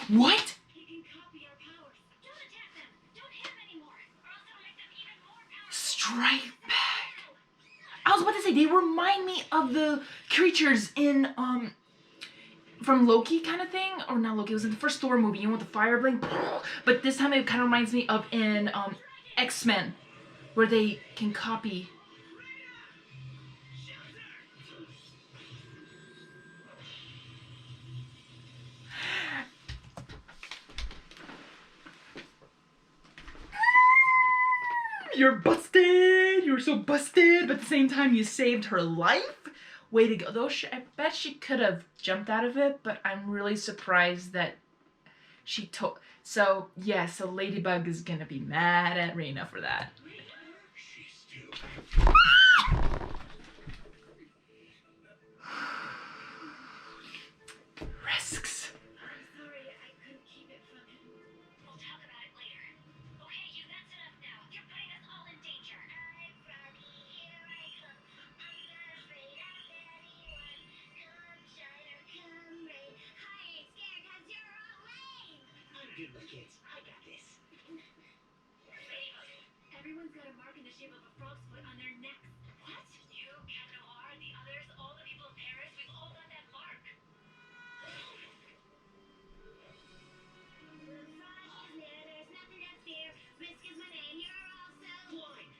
What? He can copy our powers. Don't attack them. Don't hit them anymore, or else it'll make them even more powerful. Strike back. I was about to say, they remind me of the creatures in, from Loki kind of thing. Or not Loki, it was in the first Thor movie, you know, with the fire bling. But this time it kind of reminds me of in, X-Men, where they can copy. You're busted! You're so busted! But at the same time, you saved her life? Way to go. Though I bet she could have jumped out of it, but I'm really surprised that she took. So, yeah, so Ladybug is gonna be mad at Rena for that. She's still. Risks. I'm sorry, I couldn't keep it from him. We'll talk about it later. Okay, you, that's enough now. You're putting us all in danger. I'm Froggy, here I come. I'm not afraid of anyone. Come shine or come rain. I ain't scared 'cause you're all lame. I'm good with kids. I got this. Ladybug, everyone's got a mark in the shape of a frog's foot on their necks. What? You, Cat Noir, the others, all the people in Paris, we've all got that mark. Froggy's near, there's nothing to fear. Risk is my name, you're also Blind.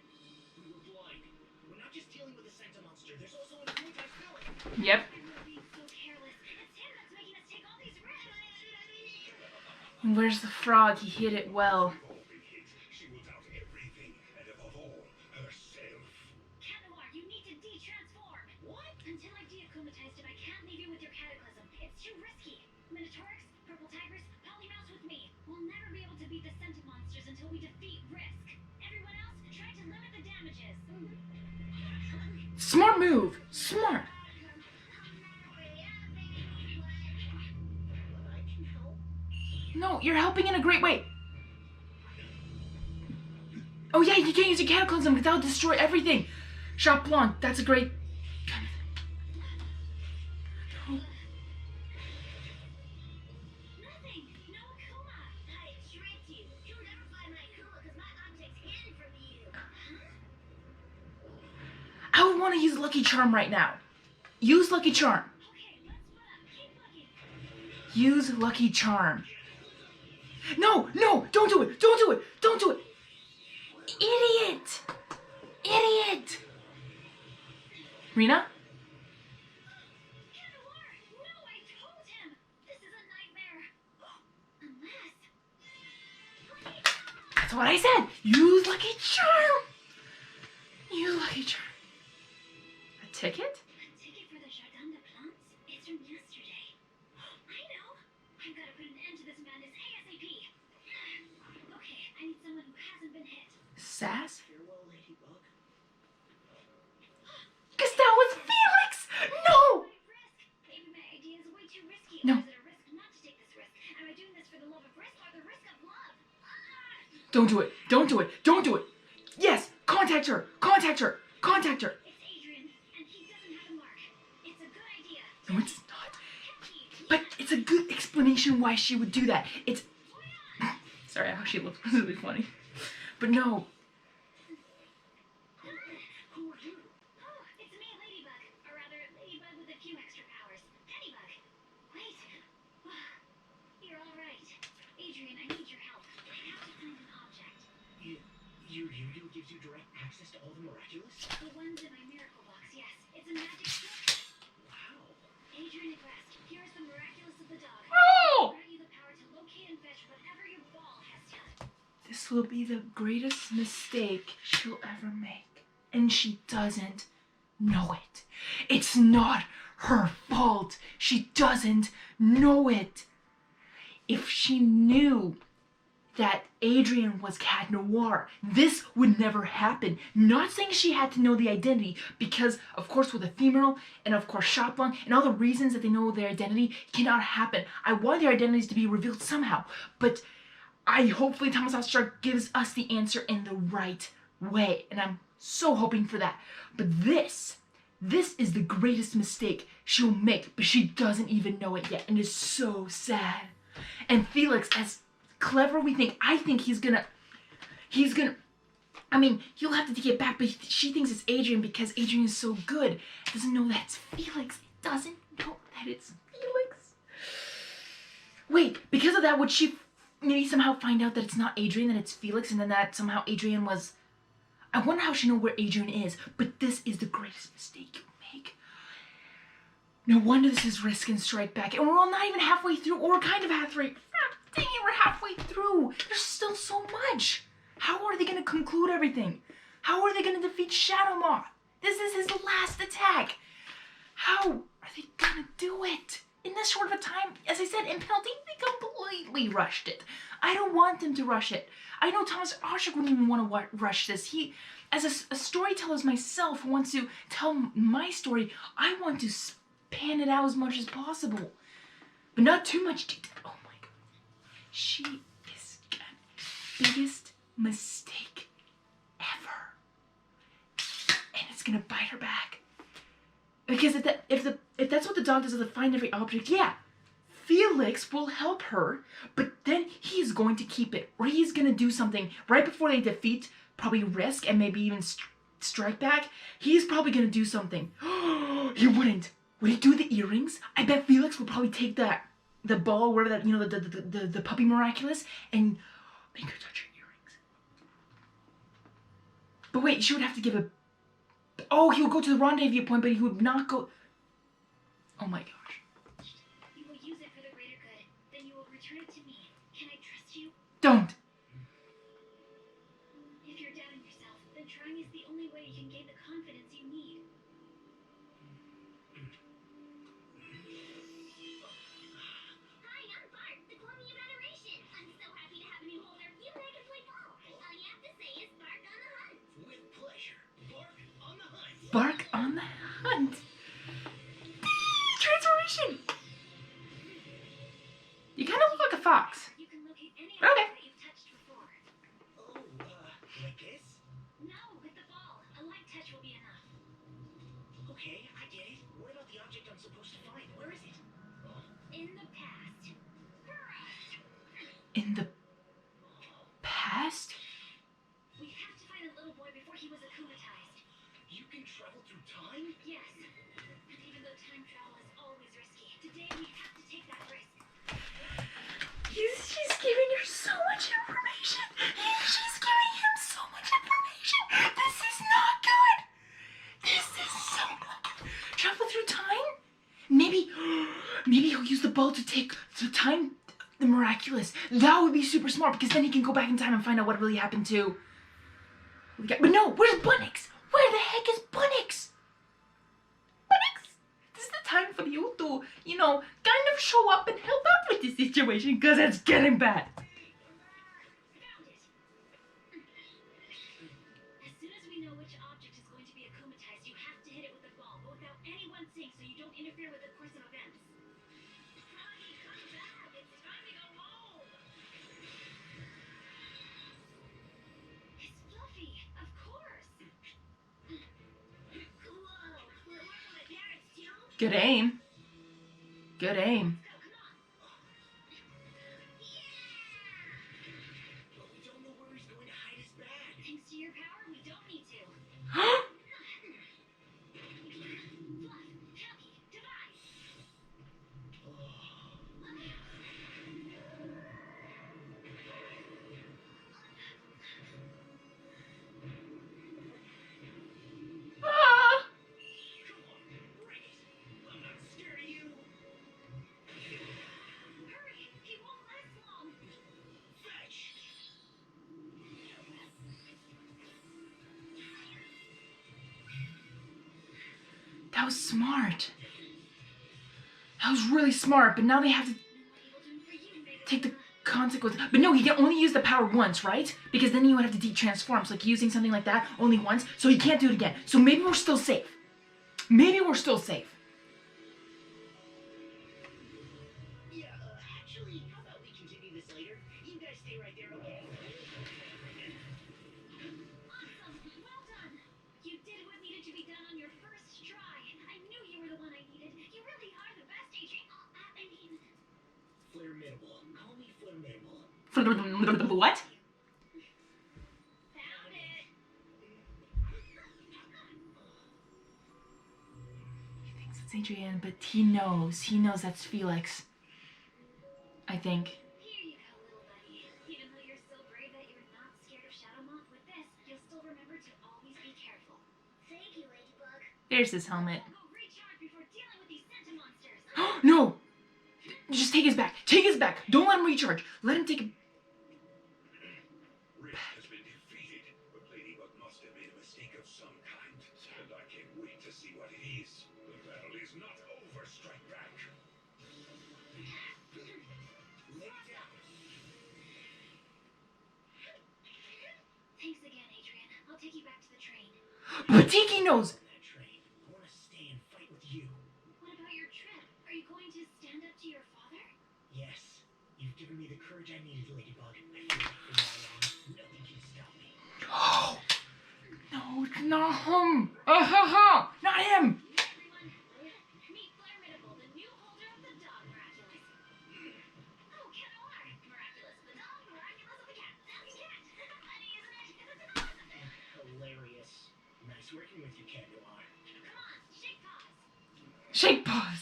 We were blind. We're not just dealing with a Santa monster. There's also an anti-villain. Yep. Everyone being so careless. It's him that's making us take all these risks. Where's the frog? He hit it well. We've all been hit. She will doubt everything, and above all, herself. Cat Noir, you need to de-transform. What? Until I've de-akumatized him, I can't leave you with your cataclysm. It's too risky. Minotaurix, purple tigers, polymouse with me. We'll never be able to beat the sentient monsters until we defeat Risk. Everyone else, try to limit the damages. Smart move. Smart. I can help. No, you're helping in a great way. Oh yeah, you can't use your cataclysm because that'll destroy everything. Shot Blanc, that's a great... don't want to use Lucky Charm right now. Use Lucky Charm. Okay, let's split up. Keep looking. Use Lucky Charm. No, no, don't do it. Don't do it. Don't do it. Idiot. Idiot. Rena? Cannawar! No, I told him! This is a nightmare. Unless... That's what I said. Use Lucky Charm. Use Lucky Charm. A ticket? A ticket for the Jardin de Plantes? It's from yesterday. I know! I've got to put an end to this madness ASAP! Okay, I need someone who hasn't been hit. Sass? Farewell, Ladybug. Because that was Felix. No. What a risk! Maybe my idea is way too risky. No. Or is it a risk not to take this risk? Am I doing this for the love of risk or the risk of love? Don't do it. Don't do it. Don't do it. Yes. Contact her. Contact her. Contact her. It's Adrien, and he doesn't have a mark. It's a good idea. No, it's not. But it's a good explanation why she would do that. It's... Sorry, how she looked was really funny. But no. Who are you? Oh, it's me, Ladybug. Or rather, Ladybug with a few extra powers. Pennybug. Wait. You're all right. Adrien, I need your help. I have to find an object. Your Yu-Gi-Oh gives you direct access to all the miraculous? The ones in my miracle box, yes. It's a magic trick. Wow. Adrien Agrest, here is the miraculous of the dog. Oh! Grant you the power to locate and fetch whatever your ball has done. This will be the greatest mistake she'll ever make. And she doesn't know it. It's not her fault. She doesn't know it. If she knew that Adrien was Cat Noir, this would never happen. Not saying she had to know the identity, because of course with Ephemeral and of course Shoplung and all the reasons that they know their identity cannot happen. I want their identities to be revealed somehow, but hopefully Thomas Ostrog gives us the answer in the right way, and I'm so hoping for that. But this is the greatest mistake she'll make, but she doesn't even know it yet, and it's so sad. And Felix, as clever we think, I think he's gonna, I mean, he'll have to take it back, but she thinks it's Adrien because Adrien is so good. Doesn't know that it's Felix. Doesn't know that it's Felix. Wait, because of that, would she maybe somehow find out that it's not Adrien, that it's Felix, and then that somehow Adrien was... I wonder how she knows where Adrien is, but this is the greatest mistake you make. No wonder this is Risk and Strike Back, and we're all not even halfway through, or we're kind of halfway. Dang it, we're halfway through. There's still so much. How are they going to conclude everything? How are they going to defeat Shadow Moth? This is his last attack. How are they going to do it? In this short of a time, as I said, in penalty, they completely rushed it. I don't want them to rush it. I know Thomas Ostrog wouldn't even want to rush this. He, as a storyteller myself, who wants to tell my story, I want to span it out as much as possible. But not too much detail. Oh my god. She is the biggest mistake ever. And it's gonna bite her back. Because if that's what the dog does, to find every object, yeah, Felix will help her, but then he's going to keep it, or he's gonna do something right before they defeat, probably Risk and maybe even Strike Back. He's probably gonna do something. He wouldn't. Would he do the earrings? I bet Felix would probably take the ball, wherever that, you know, the puppy Miraculous, and make her touch her earrings. But wait, she would have to give a... Oh, he would go to the rendezvous point, but he would not go... Oh my gosh. You will use it for the greater good. Then you will return it to me. Can I trust you? Don't! If you're doubting yourself, then trying is the only way you can gain the confidence you need. Hi, I'm Bart, the Gloomy of Adoration. I'm so happy to have a new holder. You make us play ball. All you have to say is bark on the hunt. With pleasure. Bark on the hunt. Bark on the hunt! Transformation! You kind of look like a fox. You can locate any Okay. object that you've touched before. Oh, like this? No, with the ball. A light touch will be enough. Okay, I get it. What about the object I'm supposed to find? Where is it? In the past. In the past? We have to find a little boy before he was akumatized. You can travel through time? Yes. And even though time travel is always risky, today we have to take that risk. She's giving her so much information. She's giving him so much information. This is not good. This is so not good. Travel through time? Maybe he'll use the ball to take the time, the miraculous. That would be super smart because then he can go back in time and find out what really happened to. But no, where's Bunnix? Where the heck is Bunnix? Bunnix? This is the time for you to, kind of show up and help out with this situation because it's getting bad. Found it. As soon as we know which object is going to be akumatized, you have to hit it with the ball, but without anyone seeing so you don't interfere with the course of events. Honey, come back. It's time to go home. It's Fluffy, of course. Whoa, we're one of my parents too? Good aim. Good aim. Go, come on. But we don't know where he's going to hide his bag. Thanks to your power, we don't need to. Fluff, Pelkey, divide. Ah! Come on, bring it. I'm not scared of you. Hurry, he won't last long. Fetch. That was smart. That was really smart, but now they have to take the consequences. But no, he can only use the power once, right? Because then you would have to de-transform. So like using something like that only once, so he can't do it again. So maybe we're still safe. Maybe we're still safe. Yeah, actually, how about we continue this later? You guys stay right there, okay? Awesome, well done. You did what needed to be done on your first try. I knew you were the one I needed. You really are the best, Adrien. I mean, Formidable. Call me formidable. What? found it. He thinks it's Adrien, but he knows. He knows that's Felix. I think. Here you go, little buddy. Even though you're so brave that you're not scared of Shadow Moth, with this, you'll still remember to always be careful. Thank you, Ladybug. There's his helmet. We'll go recharge before dealing with these Senta monsters. No! Just take his back. Take his back. Don't let him recharge. Let him take a... Rick has been defeated, but Ladybug must have made a mistake of some kind. And I can't wait to see what it is. The battle is not over, Strike Back. Lay down. Thanks again, Adrien. I'll take you back to the train. But Tiki knows. On that train. I want to stay and fight with you. What about your trip? Are you going to stand up to your father? Yes. You've given me the courage I needed, Ladybug. I feel like from now on, nothing can stop me. Oh! No, it's not him. Not him. Everyone, meet Formidable, the new holder of the dog Miraculous. Oh, Cat Noir. Miraculous the dog, Miraculous of the cat. That's cat. Funny, isn't it? Hilarious. Nice working with you, Cat Noir. Come on, shake paws. Shake paws.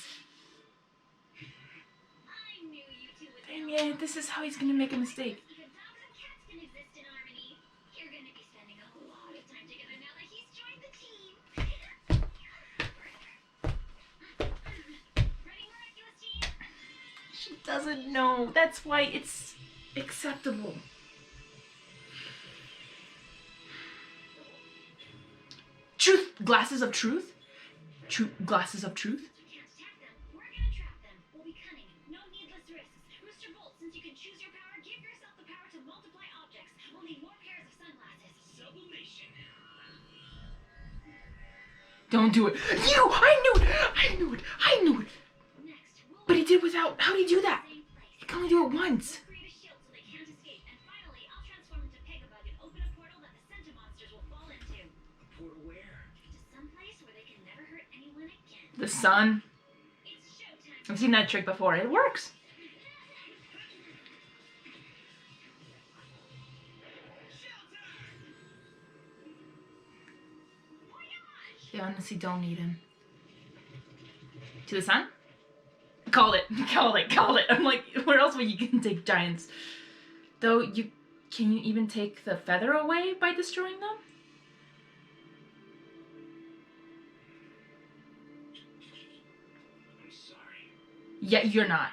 I knew you two would Dang know. it, this is how he's gonna make a mistake. Even dogs and cats can exist in harmony. You're gonna be spending a lot of time together now that he's joined the team. Ready, Miraculous team? She doesn't know. That's why it's acceptable. Truth. Glasses of truth? Glasses of truth? You can't attack them. We're gonna trap them. We'll be cunning. No needless risks. Rooster Bolt, since you can choose your power, give yourself the power to multiply objects. We'll need more pairs of sunglasses. Sublimation. Don't do it. I knew it. I knew it. I knew it. Next, we'll But he did without. How did he do that? same place. He can only do it once. We'll create a shield so they can't escape. And finally, I'll transform into Pegabug and open a portal that the Senta monsters will fall into. A portal where? To some place where they can never hurt anyone again. The sun. It's showtime. I've seen that trick before. It works. They honestly don't need him. To the sun? Called it. Called it. Called it. I'm like, where else would you can take giants? Though can you even take the feather away by destroying them? I'm sorry. Yeah, you're not.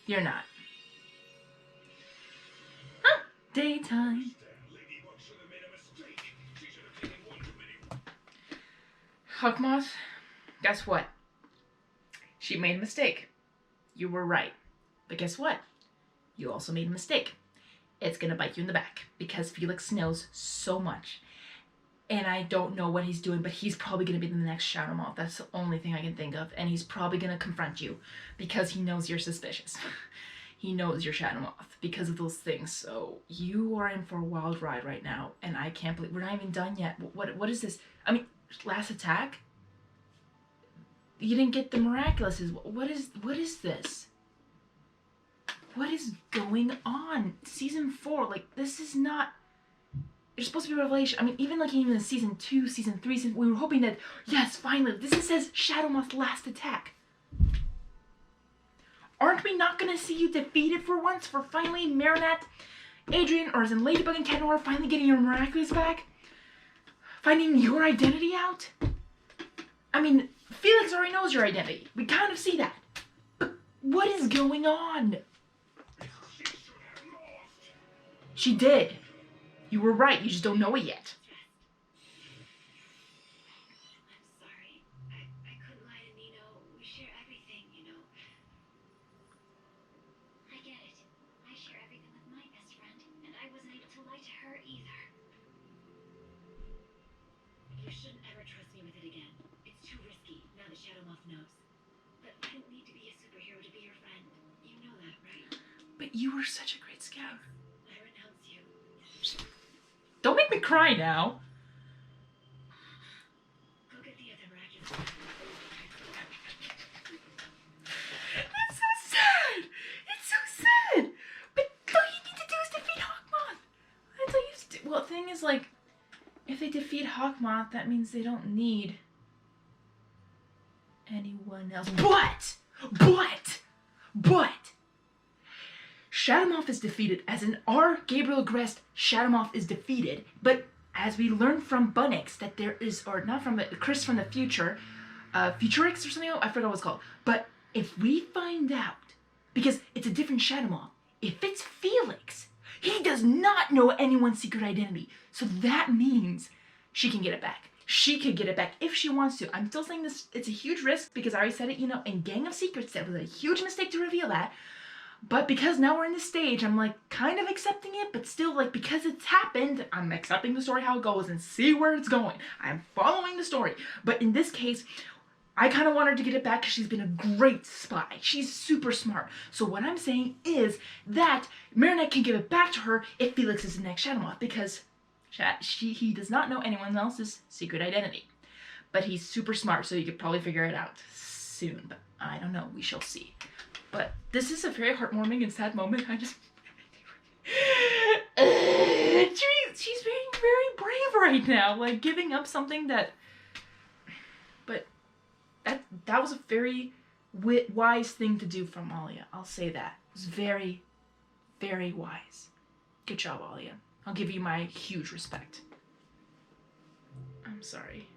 You're not. Huh? Daytime. Ladybug should have made a mistake. She should have taken one too many. Hawk Moth, guess what? She made a mistake. You were right. But guess what? You also made a mistake. It's gonna bite you in the back because Felix knows so much. And I don't know what he's doing, but he's probably gonna be the next Shadow Moth. That's the only thing I can think of. And he's probably gonna confront you because he knows you're suspicious. He knows you're Shadow Moth because of those things. So you are in for a wild ride right now. And I can't believe we're not even done yet. What is this? I mean, last attack? You didn't get the miraculouses. What is this? What is going on? Season 4, like, this is not... It's supposed to be Revelation. I mean, even like in season 2, season 3, we were hoping that, yes, finally, this says Shadow Moth's last attack. Aren't we not going to see you defeated for once? For finally Marinette, Adrien, or as in Ladybug and Cat Noir, finally getting your miraculous back? Finding your identity out? I mean, Felix already knows your identity. We kind of see that. But what is going on? She did. You were right. You just don't know it yet. I'm sorry. I couldn't lie to Nino. We share everything, you know. I get it. I share everything with my best friend, and I wasn't able to lie to her either. You shouldn't ever trust me with it again. It's too risky, now that Shadow Moth knows. But I don't need to be a superhero to be your friend. You know that, right? But you were such a great scout. I renounce you. Don't make me cry now. Go get the other miraculous. It's so sad. It's so sad. But all you need to do is defeat Hawkmoth. That's all you have to do. Well, the thing is, like, if they defeat Hawkmoth, that means they don't need anyone else. But Shadow Moth is defeated, as in our Gabriel Grest Shadow Moth is defeated, but as we learned from Bunnix that there is, or not from Chris from the future, Futurix or something, I forgot what it's called, but if we find out, because it's a different Shadow Moth, if it's Felix, he does not know anyone's secret identity, so that means she can get it back. She could get it back if she wants to. I'm still saying this, it's a huge risk because I already said it, you know, in Gang of Secrets, that was a huge mistake to reveal that. But because now we're in this stage, I'm like kind of accepting it, but still like because it's happened, I'm accepting the story how it goes and see where it's going. I'm following the story. But in this case, I kind of want her to get it back because she's been a great spy. She's super smart. So what I'm saying is that Marinette can give it back to her if Felix is the next Shadow Moth because he does not know anyone else's secret identity. But he's super smart, so you could probably figure it out soon. But I don't know. We shall see. But this is a very heartwarming and sad moment. I just... she's being very brave right now. Like, giving up something that... But that was a very wise thing to do from Alia. I'll say that. It was very, very wise. Good job, Alia. I'll give you my huge respect. I'm sorry.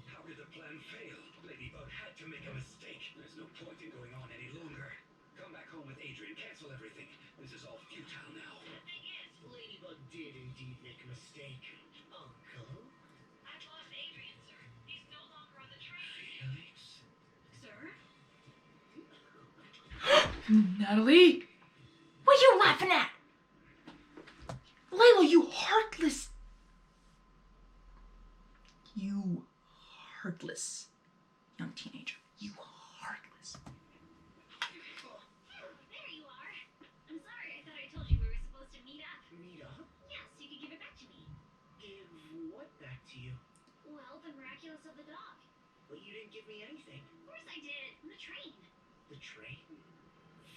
How could the plan fail? Ladybug had to make a mistake. There's no point in going on any longer. Come back home with Adrien. Cancel everything. This is all futile now. The thing is, Ladybug did indeed make a mistake. Uncle? I've lost Adrien, sir. He's no longer on the train. Felix? Sir? Natalie? What are you laughing at? Layla, you heartless... You heartless young teenager. You heartless. There you are. I'm sorry, I thought I told you we were supposed to meet up. Meet up? Yes, you could give it back to me. Give what back to you? Well, the miraculous of the dog. But you didn't give me anything. Of course I did. On the train. The train?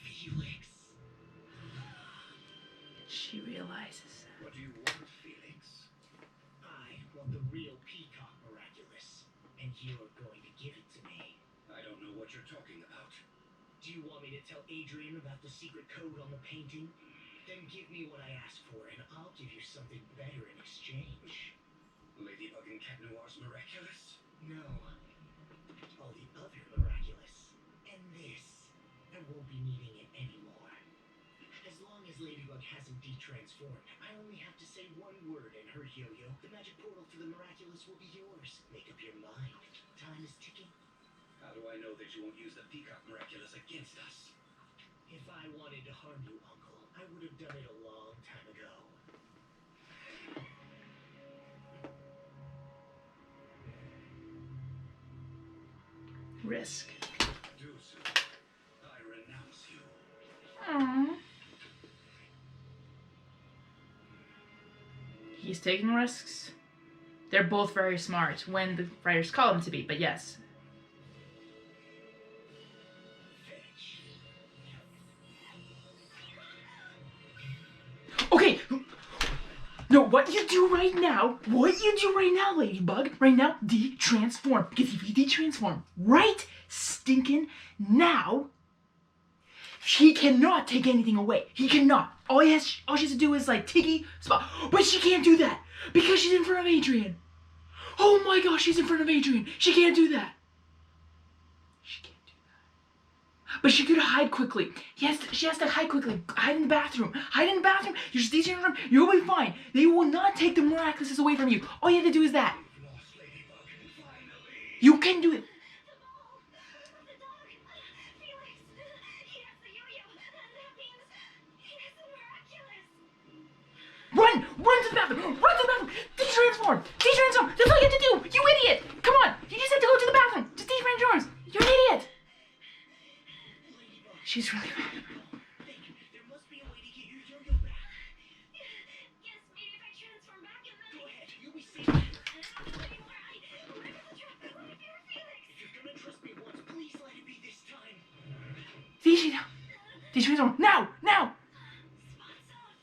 Felix. She realizes. What do you want, Felix? I want the real Peacock Miraculous, and you're going to give it to me. I don't know what you're talking about. Do you want me to tell Adrien about the secret code on the painting? Then give me what I asked for, and I'll give you something better in exchange. Ladybug and Cat Noir's Miraculous? No. All the other Miraculous. And this. I won't be needing it anymore. As long as Ladybug hasn't de-transformed, I only have to say one word in her yo-yo. The magic portal to the Miraculous will be yours. Make up your mind. Time is ticking. How do I know that you won't use the Peacock Miraculous against us? If I wanted to harm you, Uncle, I would have done it a long time ago. Risk. Do so. I renounce you. Aww. He's taking risks. They're both very smart when the writers call them to be, but yes. Okay. No, what you do right now, Ladybug, right now, de-transform. Because if you de-transform right stinking now, he cannot take anything away. He cannot. All she has to do is like Tiggy spot. But she can't do that because she's in front of Adrien. Oh my gosh, she's in front of Adrien. She can't do that. She can't do that. But she could hide quickly. She has to hide quickly. Hide in the bathroom. Hide in the bathroom. You just de-transform. You'll be fine. They will not take the Miraculous away from you. All you have to do is that. You've lost, Ladybug, finally. You can do it. The ball! The dog! Felix! He has the yo-yo! That means he has the Miraculous! Run! Run to the bathroom! Run to the bathroom! De-transform! De-transform! That's all you have to do! You idiot! Come on! You just have to go to the bathroom! Just de-transform! You're an idiot! She's really mad. There must be a way to get your yo-yo back. Yes, maybe if I transform back and then... Go ahead, you'll be safe. I don't know anymore. What if it's a trap? What if you're Felix? If you're gonna trust me once, please let it be this time. Fiji now! De-transform! Now! Now! Spot's out.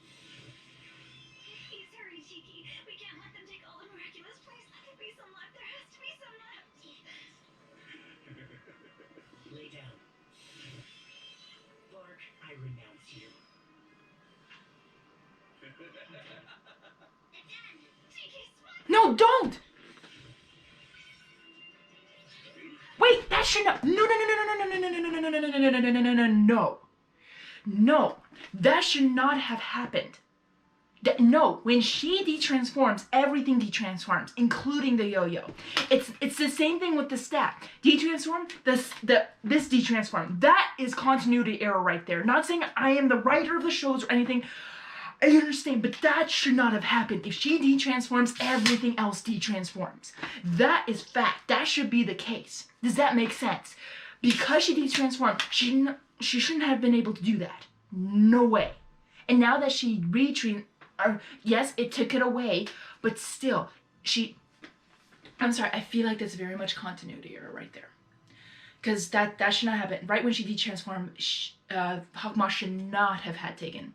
Please hurry, Cheeky. We can't let them take all the Miraculous. Please let there be some left. There has to be some left. Lay down. Bark, I renounce you. Cheeky, Spot! No, don't! Wait, that should not. No, no, no, no, no, no, no, no, no, no, no, no, no, no, no, no, no, no, no. No, that should not have happened. No, when she de-transforms, everything de-transforms, including the yo-yo. It's the same thing with the stat. De-transform, this de-transform. That is continuity error right there. Not saying I am the writer of the shows or anything. I understand, but that should not have happened. If she de-transforms, everything else de-transforms. That is fact. That should be the case. Does that make sense? Because she de-transformed, she shouldn't have been able to do that. No way. And now that she yes, it took it away, but still, I'm sorry, I feel like that's very much continuity error right there. Because that should not happen. Right when she de-transformed, Hawkmoth should not have had taken.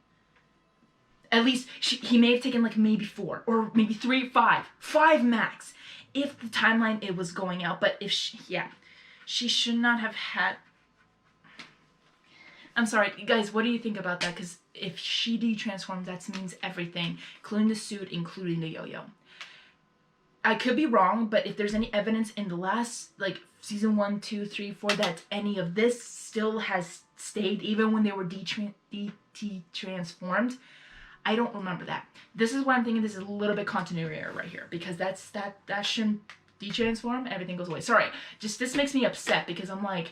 At least, he may have taken like maybe 4, or maybe 3, 5. 5 max. If the timeline it was going out, but if she should not have had. I'm sorry, guys, what do you think about that? Because if she de-transformed, that means everything, including the suit, including the yo-yo. I could be wrong, but if there's any evidence in the last, like, season 1, 2, 3, 4, that any of this still has stayed, even when they were de-transformed, I don't remember that. This is why I'm thinking this is a little bit continuity error right here, because that shouldn't de-transform, everything goes away. Sorry, just this makes me upset, because I'm like,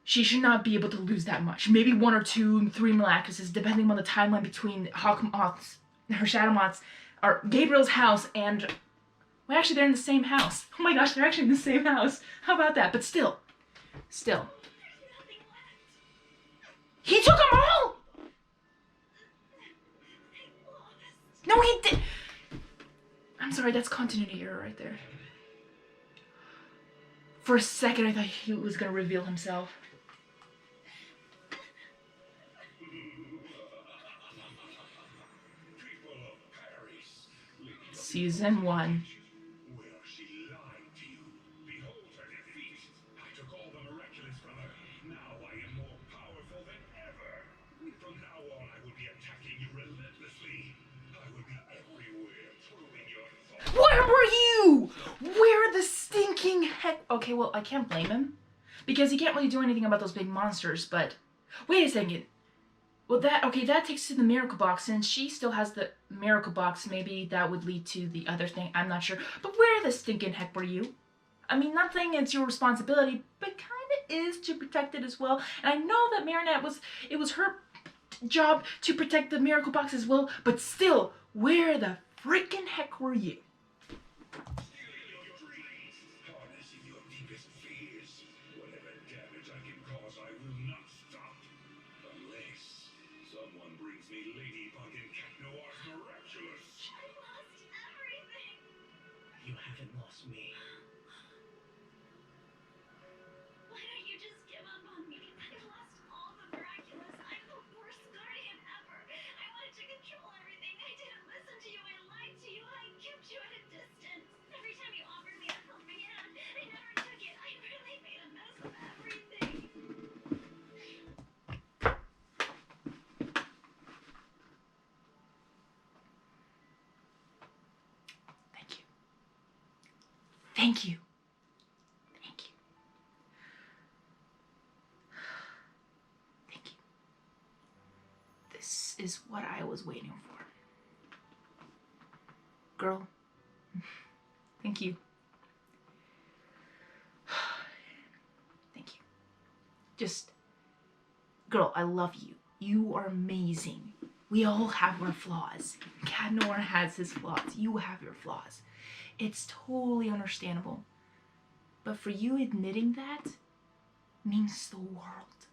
she should not be able to lose that much. Maybe 1 or 2, 3 Miraculouses, depending on the timeline between Hawkmoth's, her Shadow Moth's, or Gabriel's house and... Well, actually, they're in the same house. Oh my gosh, they're actually in the same house. How about that? But still. He took them all! No, he did... I'm sorry, that's continuity error right there. For a second, I thought he was going to reveal himself. Season 1. Well, she lied to you. Behold her defeat. I took all the miraculous from her. Now I am more powerful than ever. From now on, I will be attacking you relentlessly. I will be everywhere, probing your thoughts. Where were you? Where the stinking heck? Okay, well, I can't blame him. Because he can't really do anything about those big monsters, but... Wait a second. Well, that takes to the miracle box, and she still has the miracle box. Maybe that would lead to the other thing. I'm not sure. But where the stinking heck were you? I mean, not saying it's your responsibility, but kind of is to protect it as well. And I know that Marinette it was her job to protect the miracle box as well, but still, where the freaking heck were you? Stealing your dreams, harnessing your deepest fears. Whatever damage I can cause, I will not stop. Unless someone brings me Ladybug and Cat Noir's Miraculous. I lost everything. You haven't lost me. Why don't you just give up on me? I lost all the miraculous. I'm the worst guardian ever. I wanted to control everything. I didn't listen to you. I lied to you. I kept you at a distance. Every time you offered me a helping hand, I never took it. I really made a mess of everything. Thank you. Thank you. Thank you. Thank you. This is what I was waiting for. Girl, thank you. Thank you. Just, girl, I love you. You are amazing. We all have our flaws. Cat Noir has his flaws. You have your flaws. It's totally understandable. But for you admitting that means the world.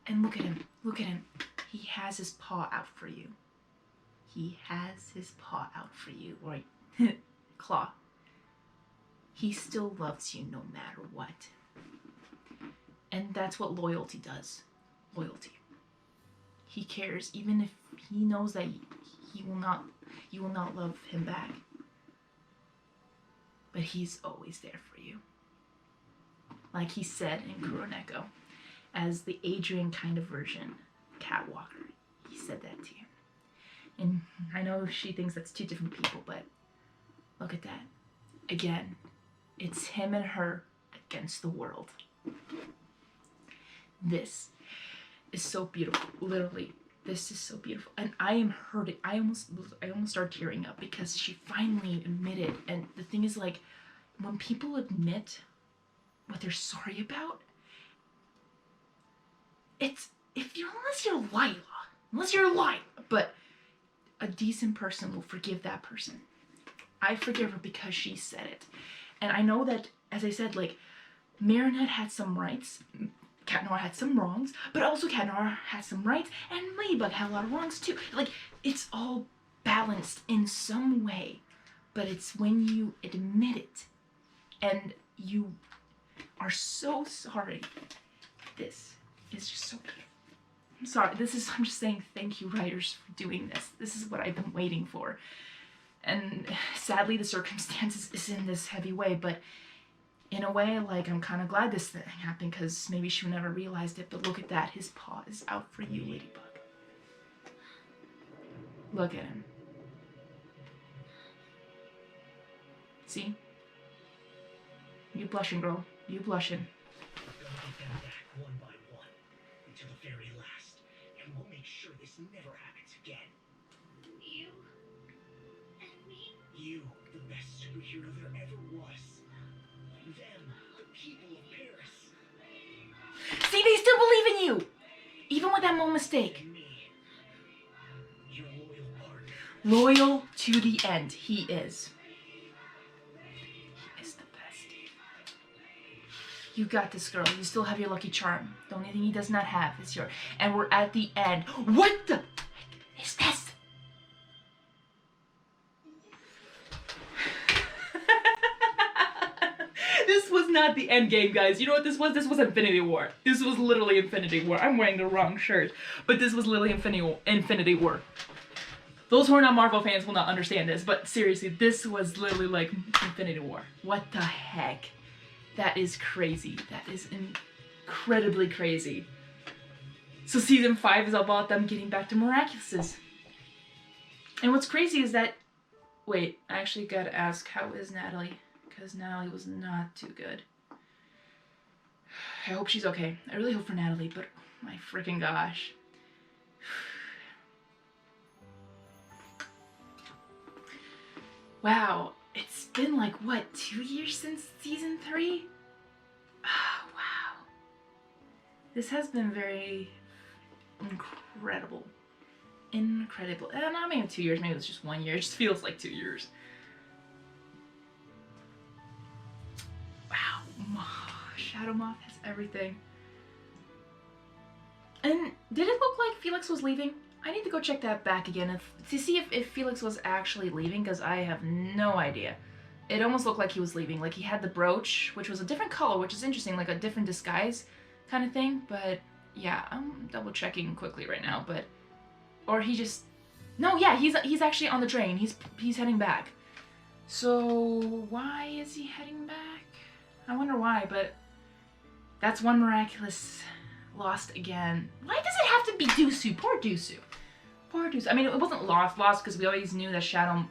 And look at him. Look at him. He has his paw out for you. He has his paw out for you. Or claw. He still loves you no matter what. And that's what loyalty does. Loyalty. He cares even if he knows that you will not love him back. But he's always there for you. Like he said in Kuroneko, as the Adrien kind of version, Catwalker. He said that to you. And I know she thinks that's two different people, but look at that. Again, it's him and her against the world. This is so beautiful. Literally, this is so beautiful. And I am hurting. I almost started tearing up because she finally admitted. And the thing is, like, when people admit what they're sorry about, unless you're Lila, but a decent person will forgive that person. I forgive her because she said it. And I know that, as I said, like, Marinette had some rights, Cat Noir had some wrongs, but also Cat Noir had some rights, and Ladybug had a lot of wrongs too. Like, it's all balanced in some way, but it's when you admit it, and you are so sorry. This is just so beautiful. I'm sorry, I'm just saying thank you, writers, for doing this. This is what I've been waiting for. And sadly, the circumstances is in this heavy way, but in a way, like, I'm kind of glad this thing happened, because maybe she never realized it, but look at that. His paw is out for you, Ladybug. Look at him. See? You blushing, girl. You blushing. We'll get them back one by one until the very last, and we'll make sure this never happens again. You and me? You, the best superhero there ever was. Them, the people of Paris. See, they still believe in you! Even with that one mistake. And me, your loyal partner. Loyal to the end. He is. He is the best. You got this, girl. You still have your lucky charm. The only thing he does not have is your... And we're at the end. What the heck is this? This was not the end game, guys. You know what this was? This was Infinity War. This was literally Infinity War. I'm wearing the wrong shirt, but this was literally Infinity War. Those who are not Marvel fans will not understand this, but seriously, this was literally like Infinity War. What the heck? That is crazy. That is incredibly crazy. So season 5 is about them getting back to Miraculouses. And what's crazy is that, wait, I actually gotta ask, how is Natalie? Because Natalie was not too good. I hope she's okay. I really hope for Natalie, but my freaking gosh. Wow, it's been like, what, 2 years since season 3? Oh, wow. This has been very incredible. Incredible. Not maybe 2 years, maybe it's just 1 year. It just feels like 2 years. Wow. Shadow Moth has everything. And did it look like Felix was leaving? I need to go check that back again to see if Felix was actually leaving, because I have no idea. It almost looked like he was leaving. Like he had the brooch, which was a different color, which is interesting, like a different disguise kind of thing. But yeah, I'm double checking quickly right now. But or he just he's actually on the train. He's heading back. So why is he heading back? I wonder why. But that's one miraculous lost again. Why does it have to be Dusu? Poor Dusu. Poor Dusu. I mean, it wasn't lost because we always knew that Shadow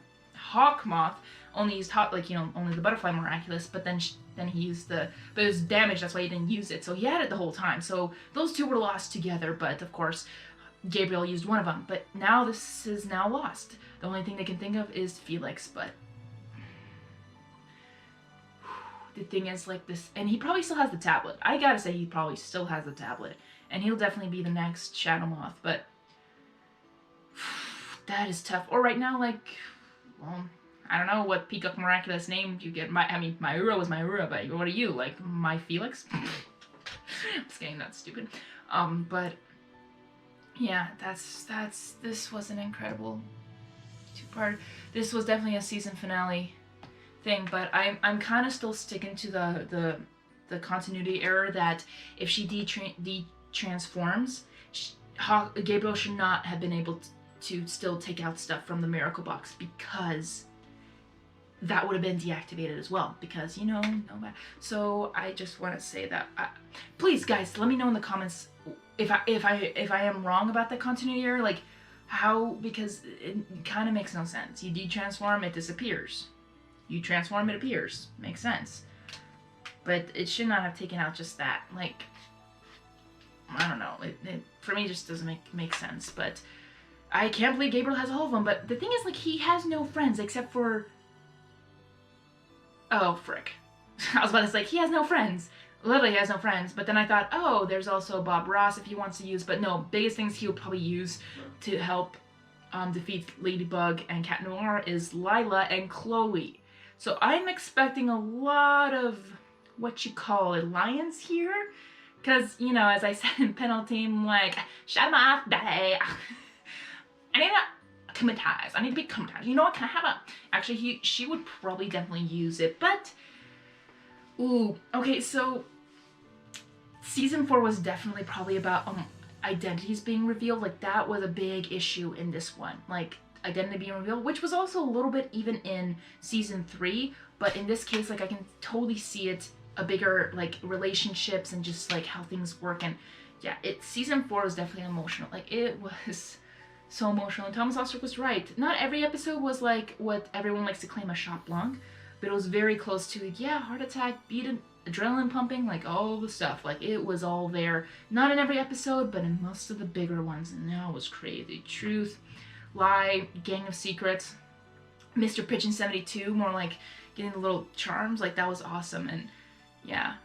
Moth only used only the butterfly miraculous, but then he used but it was damaged, that's why he didn't use it. So he had it the whole time. So those two were lost together, but of course Gabriel used one of them. But now this is now lost. The only thing they can think of is Felix, but the thing is, like, this, and he probably still has the tablet. I gotta say, he probably still has the tablet, and he'll definitely be the next Shadow Moth, but that is tough. Or right now, like, well, I don't know what Peacock Miraculous name you get. Mayura was Mayura, but what are you, like, my Felix? I'm just kidding, that's stupid. But yeah, this was an incredible two-part. This was definitely a season finale thing, but I'm kind of still sticking to the continuity error that if she de-transforms, Gabriel should not have been able to still take out stuff from the miracle box, because that would have been deactivated as well, because no matter. So I just want to say that please guys, let me know in the comments if I am wrong about the continuity error, like how, because it kind of makes no sense. You de-transform, it disappears. You transform, it appears. Makes sense. But it should not have taken out just that. Like, I don't know. It for me just doesn't make sense. But I can't believe Gabriel has all of them. But the thing is, like, he has no friends except for... Oh, frick. I was about to say, he has no friends. Literally, he has no friends. But then I thought, oh, there's also Bob Ross if he wants to use. But no, biggest things he'll probably use to help defeat Ladybug and Cat Noir is Lila and Chloe. So I'm expecting a lot of, what you call, alliance here. Because, as I said in Penalty, I'm like, Shadow Moth Day. I need to commentize. I need to be commentized. You know what? Can I have a... Actually, she would probably definitely use it, but... Ooh, okay, so... Season 4 was definitely probably about identities being revealed. Like, that was a big issue in this one. Like, identity being revealed, which was also a little bit even in season 3, but in this case, like, I can totally see it a bigger, like, relationships and just like how things work. And yeah, season 4 was definitely emotional. Like, it was so emotional, and Thomas Oster was right. Not every episode was like what everyone likes to claim a shot blanc, but it was very close to, yeah, heart attack, beat, adrenaline pumping, like all the stuff. Like, it was all there. Not in every episode, but in most of the bigger ones, and that was crazy. Truth, Lie, Gang of Secrets, Mr. Pigeon 72, more like getting the little charms, like that was awesome. And yeah,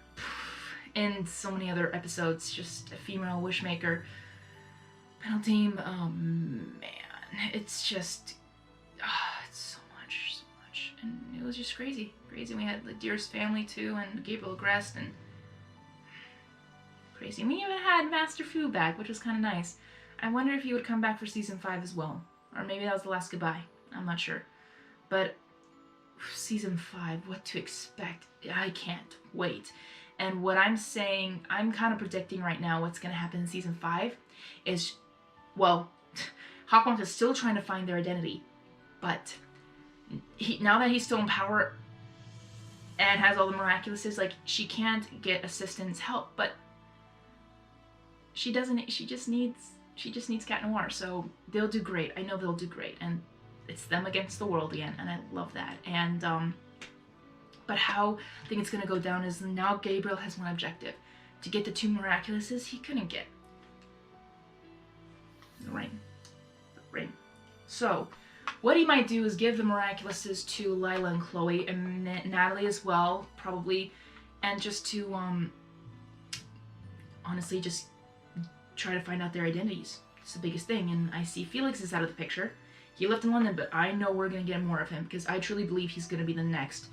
and so many other episodes, just a female wishmaker, Penalty, oh man, it's just, it's so much, and it was just crazy. We had the Dearest Family too, and Gabriel Agrest, and crazy. And we even had Master Fu back, which was kind of nice. I wonder if he would come back for season 5 as well. Or maybe that was the last goodbye. I'm not sure. But season 5, what to expect. I can't wait. And what I'm saying, I'm kind of predicting right now what's going to happen in season 5 is, well, Hawkmoth is still trying to find their identity, but now that he's still in power and has all the miraculouses, like, she can't get assistance help, but she just needs Cat Noir, so they'll do great. I know they'll do great, and it's them against the world again, and I love that. And but how I think it's gonna go down is now Gabriel has one objective: to get the 2 miraculouses he couldn't get. The ring. So what he might do is give the miraculouses to Lila and Chloe, and Natalie as well, probably, and just to honestly just try to find out their identities. It's the biggest thing. And I see Felix is out of the picture. He left in London, but I know we're going to get more of him, because I truly believe he's going to be the next